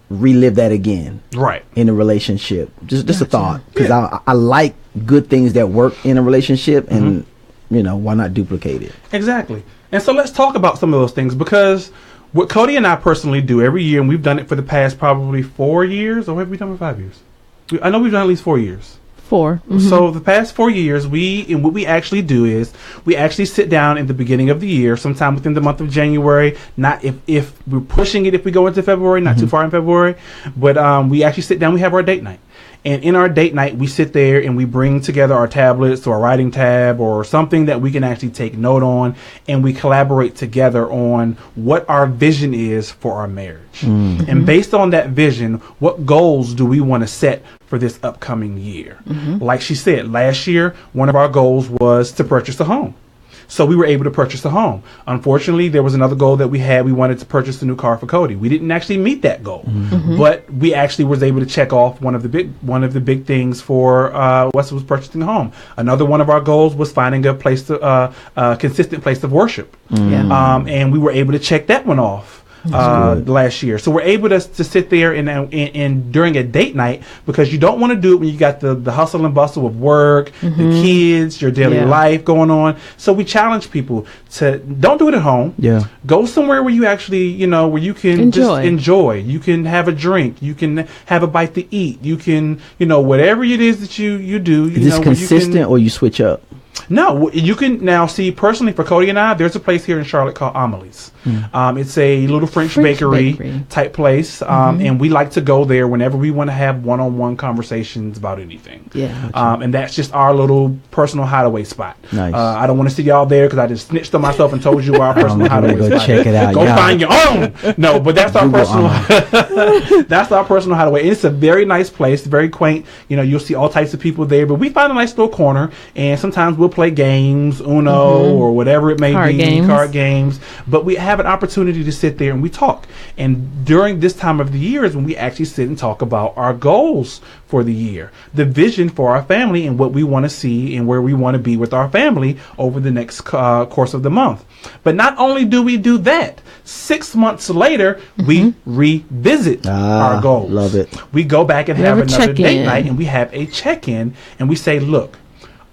relive that again, right, in a relationship. Just a thought, because I like good things that work in a relationship, and why not duplicate it? Exactly. And so let's talk about some of those things, because what Cody and I personally do every year, and we've done it for the past probably 4 years, or have we done it for 5 years? I know we've done at least 4 years. 4. So the past 4 years, what we actually do is we actually sit down in the beginning of the year, sometime within the month of January. Not if we're pushing it, if we go into February, not too far in February, but we actually sit down. We have our date night. And in our date night, we sit there and we bring together our tablets or a writing tab or something that we can actually take note on, and we collaborate together on what our vision is for our marriage. And based on that vision, what goals do we want to set for this upcoming year? Like she said, last year, one of our goals was to purchase a home. So we were able to purchase a home. Unfortunately, there was another goal that we had. We wanted to purchase a new car for Cody. We didn't actually meet that goal, but we actually was able to check off one of the big things for Wes was purchasing a home. Another one of our goals was finding a place to consistent place of worship. And we were able to check that one off last year. So we're able to sit there and during a date night, because you don't want to do it when you got the hustle and bustle of work, the kids, your daily life going on. So we challenge people to don't do it at home. Go somewhere where you actually, where you can just enjoy. You can have a drink. You can have a bite to eat. You can, whatever it is that you do. Is this consistent or you switch up? No, you can now see personally for Cody and I, there's a place here in Charlotte called Amelie's. It's a little French bakery type place. And we like to go there whenever we want to have one-on-one conversations about anything. And that's just our little personal hideaway spot. Nice. I don't want to see y'all there because I just snitched on myself and told you our personal hideaway go spot. Check it out. Go find your own. No, but that's our personal. That's our personal hideaway. It's a very nice place, very quaint. You'll see all types of people there, but we find a nice little corner, and sometimes we'll play games, Uno or whatever it may be, card games. But we have an opportunity to sit there and we talk. And during this time of the year is when we actually sit and talk about our goals for the year, the vision for our family, and what we want to see and where we want to be with our family over the next course of the month. But not only do we do that, 6 months later, we revisit our goals. Love it. We go back and have another date night, and we have a check-in, and we say, look,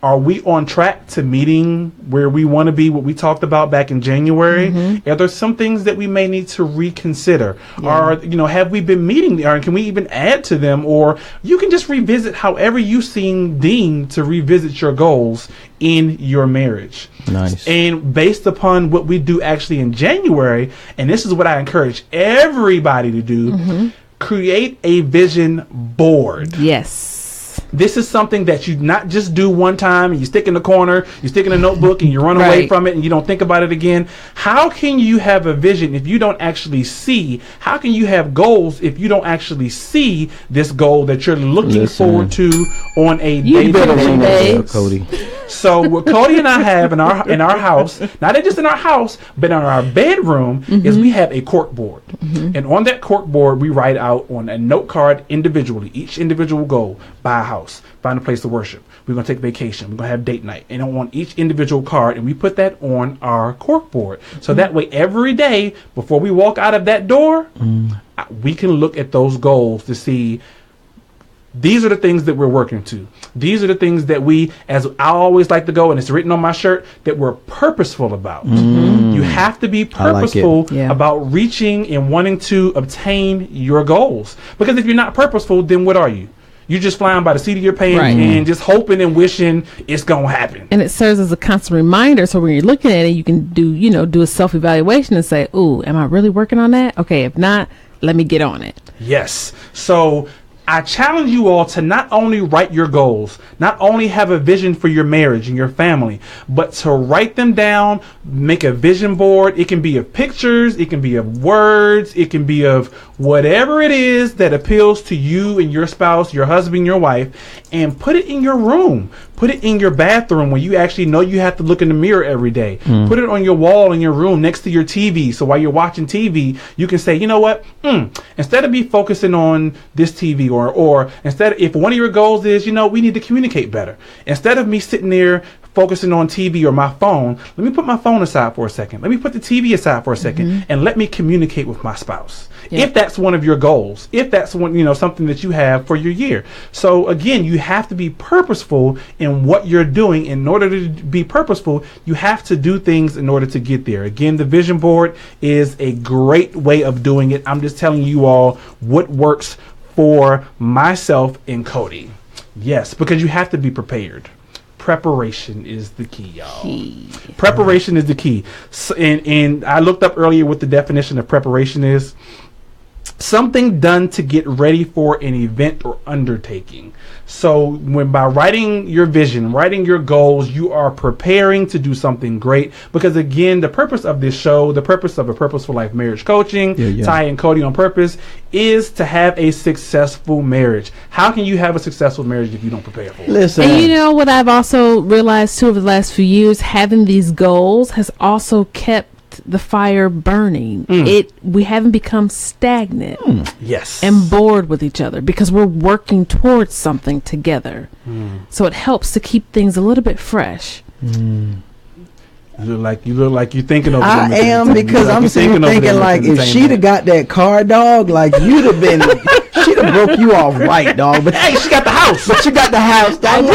are we on track to meeting where we want to be, what we talked about back in January? Are there some things that we may need to reconsider? Or, have we been meeting, or can we even add to them? Or you can just revisit however you seem deemed to revisit your goals in your marriage. Nice. And based upon what we do actually in January, and this is what I encourage everybody to do, create a vision board. Yes. This is something that you not just do one time and you stick in the corner, you stick in a notebook and you run away from it and you don't think about it again. How can you have a vision if you don't actually see? How can you have goals if you don't actually see this goal that you're looking forward to on a daily basis? Cody. So what Cody and I have in our house, not just in our house, but in our bedroom, is we have a cork board. And on that cork board, we write out on a note card individually, each individual goal: buy a house, find a place to worship, we're going to take vacation, we're going to have date night, and on each individual card, and we put that on our cork board. So that way every day before we walk out of that door, we can look at those goals to see, these are the things that we're working to. These are the things that we, as I always like to go, and it's written on my shirt, that we're purposeful about. You have to be purposeful about reaching and wanting to obtain your goals. Because if you're not purposeful, then what are you? You're just flying by the seat of your pants and just hoping and wishing it's going to happen. And it serves as a constant reminder. So when you're looking at it, you can do a self-evaluation and say, ooh, am I really working on that? Okay, if not, let me get on it. Yes. So I challenge you all to not only write your goals, not only have a vision for your marriage and your family, but to write them down, make a vision board. It can be of pictures, it can be of words, it can be of whatever it is that appeals to you and your spouse, your husband, your wife, and put it in your room. Put it in your bathroom where you actually know you have to look in the mirror every day. Put it on your wall in your room next to your TV. So while you're watching TV, you can say, you know what? Instead of me focusing on this TV or instead, if one of your goals is, we need to communicate better. Instead of me sitting there focusing on TV or my phone, let me put my phone aside for a second. Let me put the TV aside for a second and let me communicate with my spouse. If that's one of your goals, if that's one, something that you have for your year. So again, you have to be purposeful in what you're doing. In order to be purposeful, you have to do things in order to get there. Again, the vision board is a great way of doing it. I'm just telling you all what works for myself and Cody. Yes, because you have to be prepared. Preparation is the key, y'all. Preparation is the key. So, and I looked up earlier what the definition of preparation is. something done to get ready for an event or undertaking. So by writing your vision, writing your goals, you are preparing to do something great. Because again, the purpose of this show, the purpose of a Purposeful Life Marriage Coaching, Ty and Cody on Purpose, is to have a successful marriage. How can you have a successful marriage if you don't prepare for it? Listen. And you know what I've also realized too over the last few years, having these goals has also kept the fire burning. We haven't become stagnant Yes. and bored with each other because we're working towards something together. So it helps to keep things a little bit fresh. You look like you're thinking over I am, because I'm sitting thinking like, if she'd have got that car, dog, like you'd have been, she'd have broke you off right, dog. But hey, she got the house. But she got the house, dog.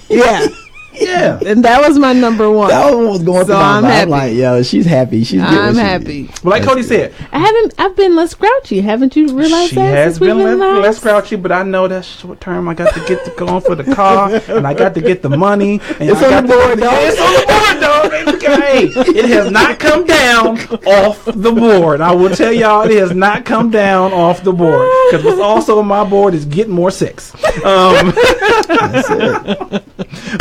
Yeah. Yeah. And that was my number one. That one was going So through my I'm mind. happy. I'm like, yo, she's happy. She's getting I'm what she happy. needs. Well, like Cody said, I've been less grouchy. Haven't you realized she that? has since we've been in the less house? grouchy, but I know that's short term. I got to get to going for the car, and I got to get the money. And It's I on got the board, to, dog. It's on the board, dog. Hey, it has not come down off the board. I will tell y'all, it has not come down off the board, because what's also on my board is getting more sex. That's it.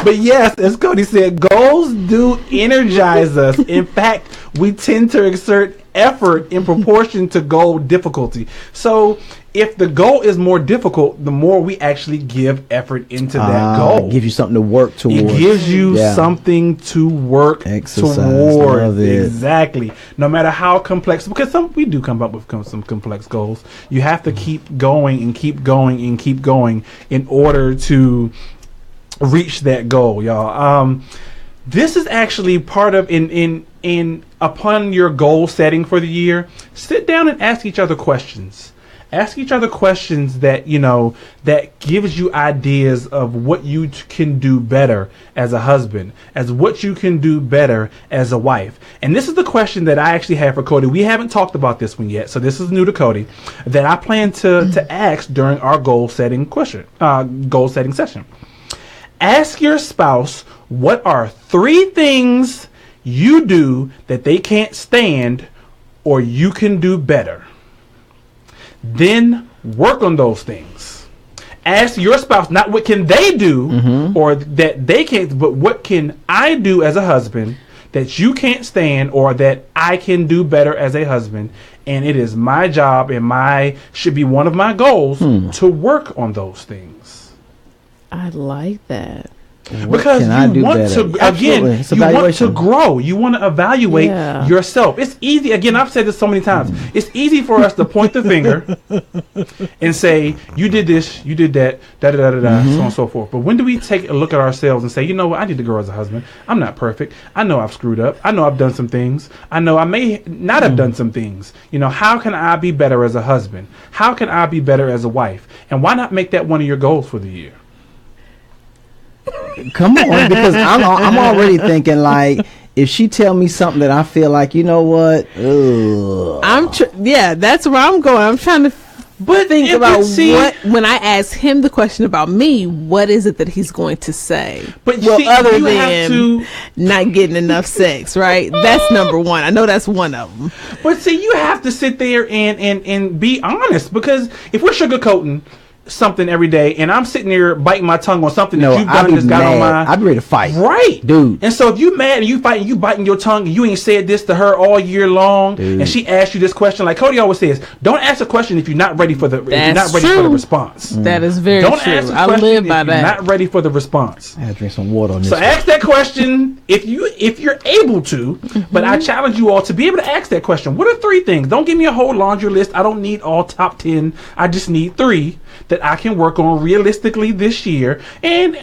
But yes, as Cody said, goals do energize us. In fact, we tend to exert effort in proportion to goal difficulty. So if the goal is more difficult, the more we actually give effort into that goal. Give you something to work towards. It gives you something to work Exercise. towards. Love it. Exactly. No matter how complex, because we do come up with some complex goals. You have to keep going and keep going and keep going in order to reach that goal, y'all. This is actually part of in upon your goal setting for the year. Sit down and ask each other questions. Ask each other questions that that gives you ideas of what you can do better as a husband, as what you can do better as a wife. And this is the question that I actually have for Cody. We haven't talked about this one yet, so this is new to Cody. That I plan to ask during our goal setting session. Ask your spouse, what are 3 things you do that they can't stand or you can do better? Then work on those things. Ask your spouse, not what can they do or that they can't, but what can I do as a husband that you can't stand or that I can do better as a husband. And it is my job and should be one of my goals to work on those things. I like that. Because you want to grow. You want to evaluate yourself. It's easy. Again, I've said this so many times. It's easy for us to point the finger and say, you did this, you did that, so on and so forth. But when do we take a look at ourselves and say, you know what, I need to grow as a husband. I'm not perfect. I know I've screwed up. I know I've done some things. I know I may not have done some things. How can I be better as a husband? How can I be better as a wife? And why not make that one of your goals for the year? Come on, because I'm already thinking like, if she tell me something that I feel like, you know what, that's where I'm going. I'm trying to think about what, when I ask him the question about me, what is it that he's going to say? But other than not getting enough sex, right? That's number one. I know that's one of them. But see, you have to sit there and be honest, because if we're sugarcoating something every day and I'm sitting there biting my tongue on something that you've done that's got on my... I'd be ready to fight. Right. Dude. And so if you mad and you fighting, you biting your tongue and you ain't said this to her all year long, and she asks you this question, like Cody always says, don't ask a question if you're not ready for the for the response. That is very don't true. Ask a I question live if by you're that. not ready for the response. I had to drink some water on this. So ask that question if you're able to, but I challenge you all to be able to ask that question. What are 3 things? Don't give me a whole laundry list. I don't need all top 10. I just need 3 that I can work on realistically this year. And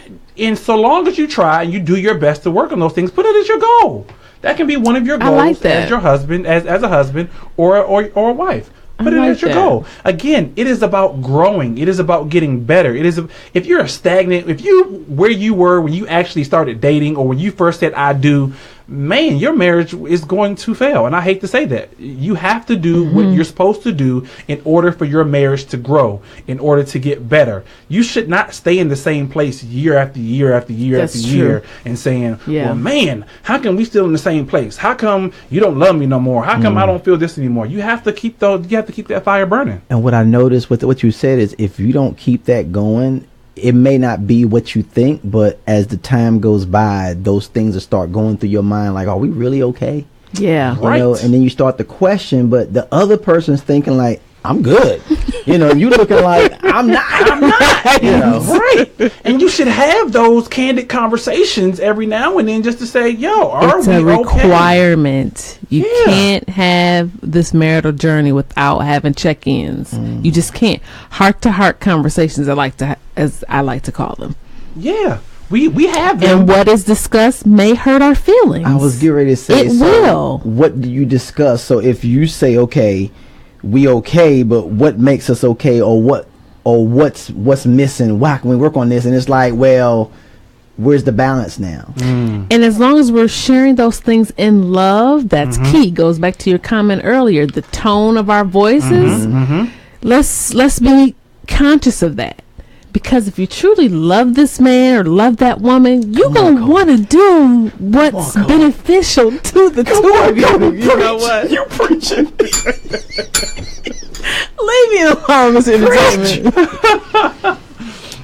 so long as you try and you do your best to work on those things, put it as your goal. That can be one of your goals as your husband, as a husband or a wife. Put it as your goal. Again, it is about growing. It is about getting better. It is if you're stagnant, where you were when you actually started dating or when you first said I do, man, your marriage is going to fail. And I hate to say that. You have to do what you're supposed to do in order for your marriage to grow, in order to get better. You should not stay in the same place year after year after year That's after true. year and saying, well, man, how come we still in the same place? How come you don't love me no more? How come I don't feel this anymore? You have to keep that fire burning. And what I noticed with what you said is, if you don't keep that going, it may not be what you think, but as the time goes by, those things will start going through your mind, like, are we really okay? Yeah. You know, and then you start to question, but the other person's thinking like, I'm good. You know, you looking like, I'm not. You know, right. And you should have those candid conversations every now and then just to say, yo, are it's we a okay? requirement. You can't have this marital journey without having check-ins. You just can't. Heart-to-heart conversations, as I like to call them. Yeah. We have them. And what is discussed may hurt our feelings. I was getting ready to say, it will. What do you discuss? So if you say, okay, we okay, but what makes us okay, or what's missing? Why can we work on this? And it's like, well, where's the balance now? And as long as we're sharing those things in love, that's key. Goes back to your comment earlier, the tone of our voices. Let's be conscious of that. Because if you truly love this man or love that woman, you're going to want to do what's beneficial to the two of you. You know what? You're preaching. Leave me alone, Mr. Entertainment.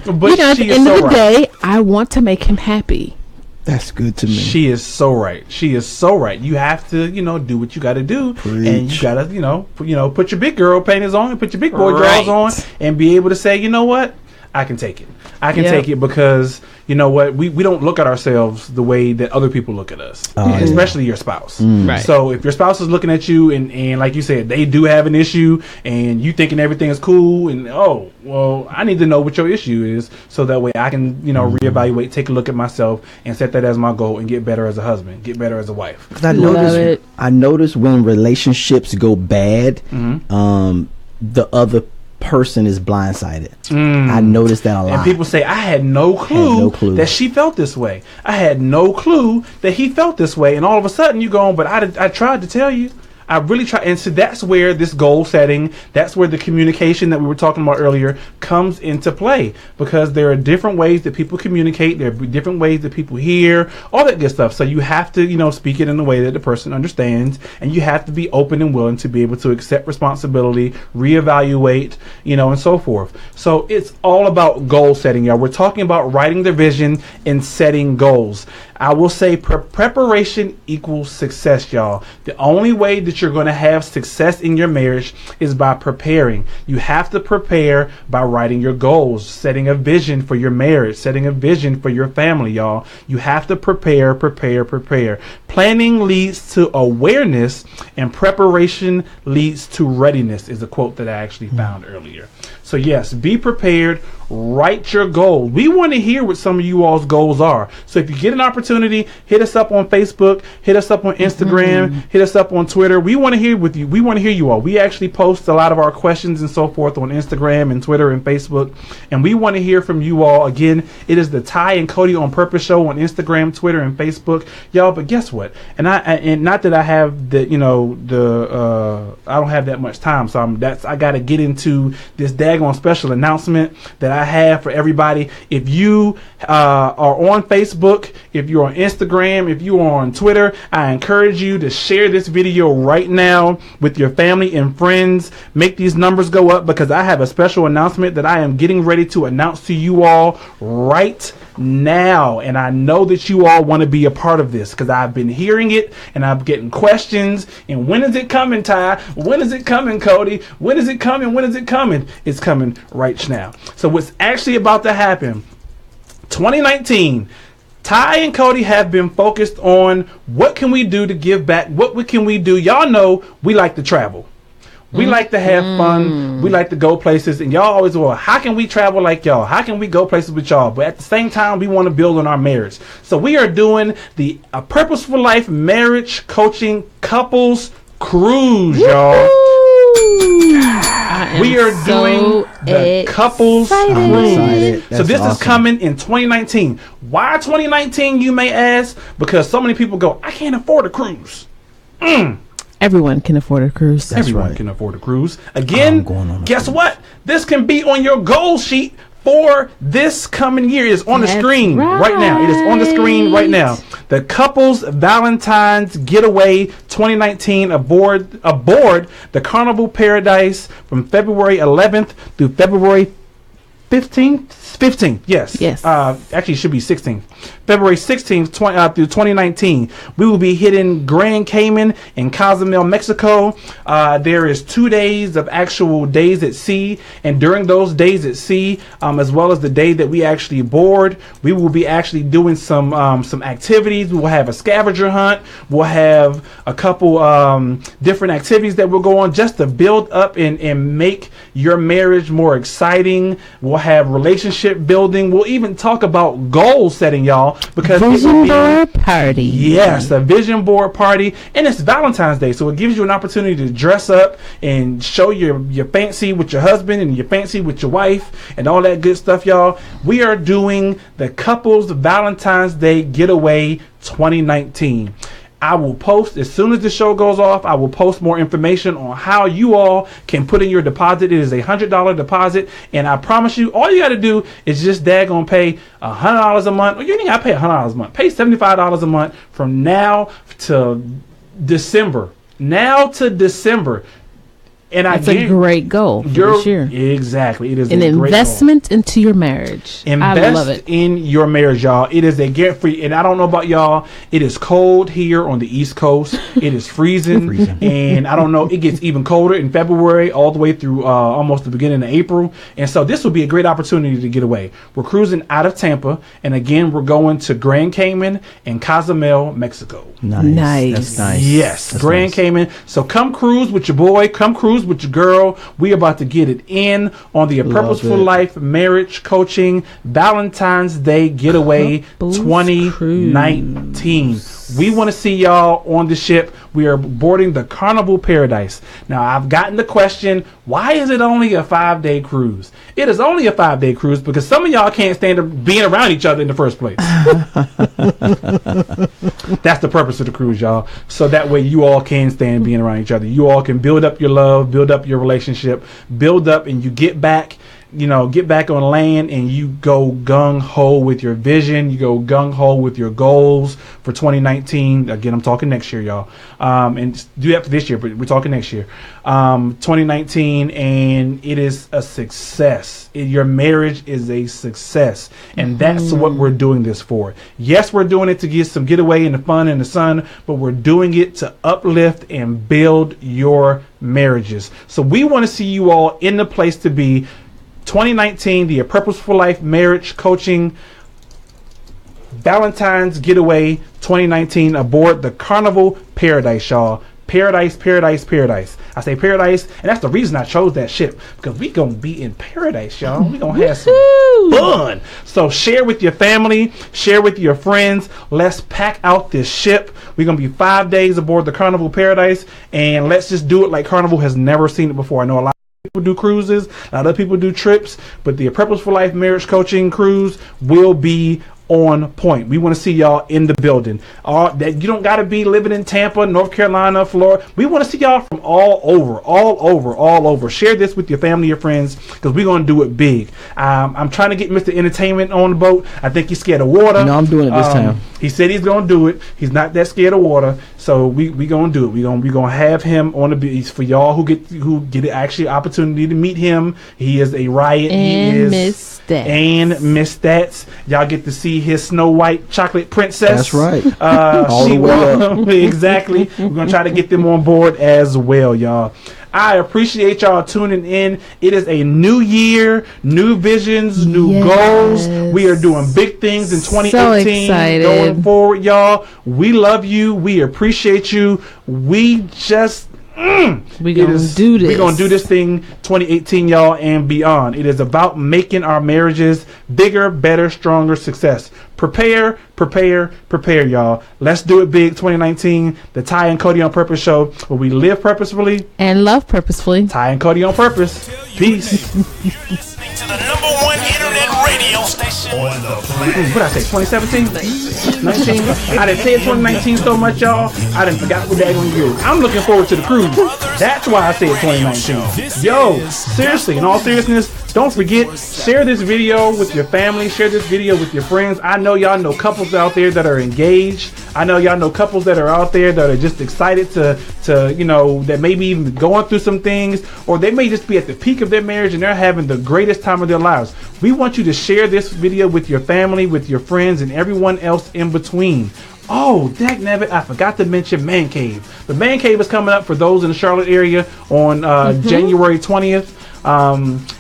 But you know, at the end of the day, I want to make him happy. That's good to me. She is so right. She is so right. You have to, do what you got to do. Preach. And you got to, put your big girl panties on and put your big boy drawers on and be able to say, you know what? I can take it. I can take it because, you know what, we don't look at ourselves the way that other people look at us, especially your spouse. Right. So if your spouse is looking at you and like you said, they do have an issue and you thinking everything is cool and, oh, well, I need to know what your issue is so that way I can, reevaluate, take a look at myself and set that as my goal and get better as a husband, get better as a wife. 'Cause I notice when relationships go bad, the other person is blindsided. I noticed that a lot. And people say, I had no clue that she felt this way. I had no clue that he felt this way. And all of a sudden you go on, but I tried to tell you. I really try. And so that's where this goal setting, that's where the communication that we were talking about earlier comes into play, because there are different ways that people communicate. There are different ways that people hear, all that good stuff. So you have to, speak it in a way that the person understands, and you have to be open and willing to be able to accept responsibility, reevaluate, and so forth. So it's all about goal setting, y'all. We're talking about writing the vision and setting goals. I will say preparation equals success, y'all. The only way that you're going to have success in your marriage is by preparing. You have to prepare by writing your goals, setting a vision for your marriage, setting a vision for your family, y'all. You have to prepare. Planning leads to awareness, and preparation leads to readiness, is a quote that I actually found earlier. So yes, be prepared. Write your goals. We want to hear what some of you all's goals are. So if you get an opportunity, hit us up on Facebook, hit us up on Instagram, hit us up on Twitter. We want to hear with you. We want to hear you all. We actually post a lot of our questions and so forth on Instagram and Twitter and Facebook, and we want to hear from you all. Again, it is the Ty and Cody on Purpose show on Instagram, Twitter, and Facebook, y'all. But guess what? And not that I have the I don't have that much time, so I got to get into this daggone special announcement that I have for everybody. If you are on Facebook, if you're on Instagram, if you are on Twitter, I encourage you to share this video right now with your family and friends. Make these numbers go up, because I have a special announcement that I am getting ready to announce to you all right now, and I know that you all want to be a part of this, because I've been hearing it and I'm getting questions. And when is it coming, Ty? When is it coming, Cody? When is it coming? When is it coming? It's coming right now. So what's actually about to happen, 2019, Ty and Cody have been focused on what can we do to give back. What can we do? Y'all know we like to travel. We like to have fun. We like to go places. And y'all always, well, how can we travel like y'all? How can we go places with y'all? But at the same time, we want to build on our marriage. So we are doing the Purposeful Life Marriage Coaching Couples Cruise, y'all. I We are doing the couples cruise. So this is coming in 2019. Why 2019, you may ask? Because so many people go, I can't afford a cruise. Everyone can afford a cruise. Everyone can afford a cruise. Again, guess what? This can be on your goal sheet for this coming year. It is on the screen right now. It is on the screen right now. The Couples Valentine's Getaway 2019 aboard the Carnival Paradise from February 11th through February 15th, yes. Actually, it should be 16th. February 16th through 2019. We will be hitting Grand Cayman and Cozumel, Mexico. There is 2 days of actual days at sea, and during those days at sea, as well as the day that we actually board, we will be actually doing some activities. We will have a scavenger hunt. We'll have a couple different activities that we'll go on just to build up and make your marriage more exciting. We'll have relationship building. We'll even talk about goal setting, y'all, because vision board party. Yes, a vision board party, and it's Valentine's Day, so it gives you an opportunity to dress up and show your fancy with your husband and your fancy with your wife and all that good stuff, y'all. We are doing the Couples Valentine's Day Getaway 2019. I will post, as soon as the show goes off, I will post more information on how you all can put in your deposit. It is a $100 deposit, and I promise you, all you got to do is just daggone pay $100 a month. Or you ain't got to pay $100 a month. Pay $75 a month from now to December. And that's a great goal for this year. Exactly. It is an investment into your marriage. I love it. In your marriage, y'all. It is a get free. And I don't know about y'all. It is cold here on the East Coast. It is freezing. And I don't know. It gets even colder in February all the way through almost the beginning of April. And so this will be a great opportunity to get away. We're cruising out of Tampa. And again, we're going to Grand Cayman and Cozumel, Mexico. Nice. That's nice. Yes. That's Grand Cayman. So come cruise with your boy. Come cruise with your girl. We about to get it in on the Purposeful Life Marriage Coaching Valentine's Day Getaway 2019. We want to see y'all on the ship. We are boarding the Carnival Paradise. Now, I've gotten the question, why is it only a 5-day cruise? It is only a 5-day cruise because some of y'all can't stand being around each other in the first place. That's the purpose of the cruise, y'all. So that way you all can stand being around each other. You all can build up your love, build up your relationship, build up, and you get back on land and you go gung-ho with your vision. You go gung-ho with your goals for 2019. Again, I'm talking next year, y'all. And do that for this year, but we're talking next year. 2019, and it is a success. Your marriage is a success. And that's what we're doing this for. Yes, we're doing it to get some getaway and the fun and the sun, but we're doing it to uplift and build your marriages. So we want to see you all in the place to be. 2019, the Purposeful Life Marriage Coaching Valentine's Getaway 2019 aboard the Carnival Paradise, y'all. Paradise. I say paradise, and that's the reason I chose that ship, because we gonna be in paradise, y'all. We gonna have some fun. So share with your family, share with your friends. Let's pack out this ship. We're gonna be 5 days aboard the Carnival Paradise, and let's just do it like Carnival has never seen it before. I know a lot people do cruises, a lot of people do trips, but the Purposeful Life Marriage Coaching Cruise will be on point. We want to see y'all in the building. That you don't got to be living in Tampa, North Carolina, Florida. We want to see y'all from all over. Share this with your family, your friends, because we're going to do it big. I'm trying to get Mr. Entertainment on the boat. I think he's scared of water. No, I'm doing it this time. He said he's going to do it. He's not that scared of water, so we going to do it. We going to have him on the beach for y'all who get actually opportunity to meet him. He is a riot. And Miss Stats. Y'all get to see his Snow White chocolate princess. That's right. All the way up. Exactly. We're going to try to get them on board as well, y'all. I appreciate y'all tuning in. It is a new year, new visions, new goals. We are doing big things in 2018 going forward, y'all. We love you. We appreciate you. We just We gonna do this. We're gonna do this thing 2018, y'all, and beyond. It is about making our marriages bigger, better, stronger, success. Prepare, y'all. Let's do it big 2019. The Ty and Cody on Purpose show, where we live purposefully and love purposefully. Ty and Cody on Purpose. Peace. To the #1 internet radio station on the planet. What did I say? 2017? 19? I didn't say it 2019 so much, y'all. I didn't forgot what that one year. I'm looking forward to the cruise. That's why I say it 2019. Yo, seriously, in all seriousness, don't forget, share this video with your family. Share this video with your friends. I know y'all know couples out there that are engaged. I know y'all know couples that are out there that are just excited to that maybe even going through some things, or they may just be at the peak of their marriage and they're having the greatest time of their lives. We want you to share this video with your family, with your friends, and everyone else in between. Oh, dagnabbit, I forgot to mention Man Cave. The Man Cave is coming up for those in the Charlotte area on January 20th.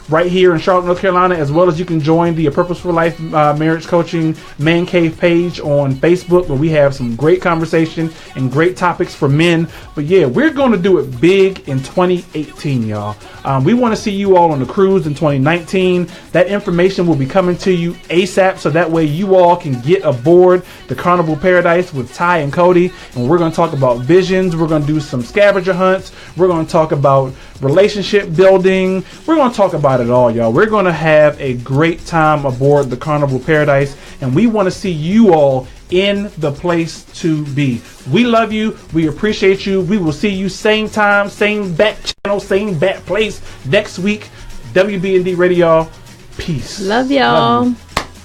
Right here in Charlotte, North Carolina, as well as you can join the Purpose for Life Marriage Coaching Man Cave page on Facebook, where we have some great conversation and great topics for men. But yeah, we're going to do it big in 2018, y'all. We want to see you all on the cruise in 2019. That information will be coming to you ASAP, so that way you all can get aboard the Carnival Paradise with Ty and Cody. And we're going to talk about visions. We're going to do some scavenger hunts. We're going to talk about relationship building. We're going to talk about it all, y'all. We're going to have a great time aboard the Carnival Paradise, and we want to see you all in the place to be. We love you. We appreciate you. We will see you same time, same bat channel, same bat place next week. WB&D Radio, y'all. Peace. Love y'all.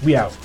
We out.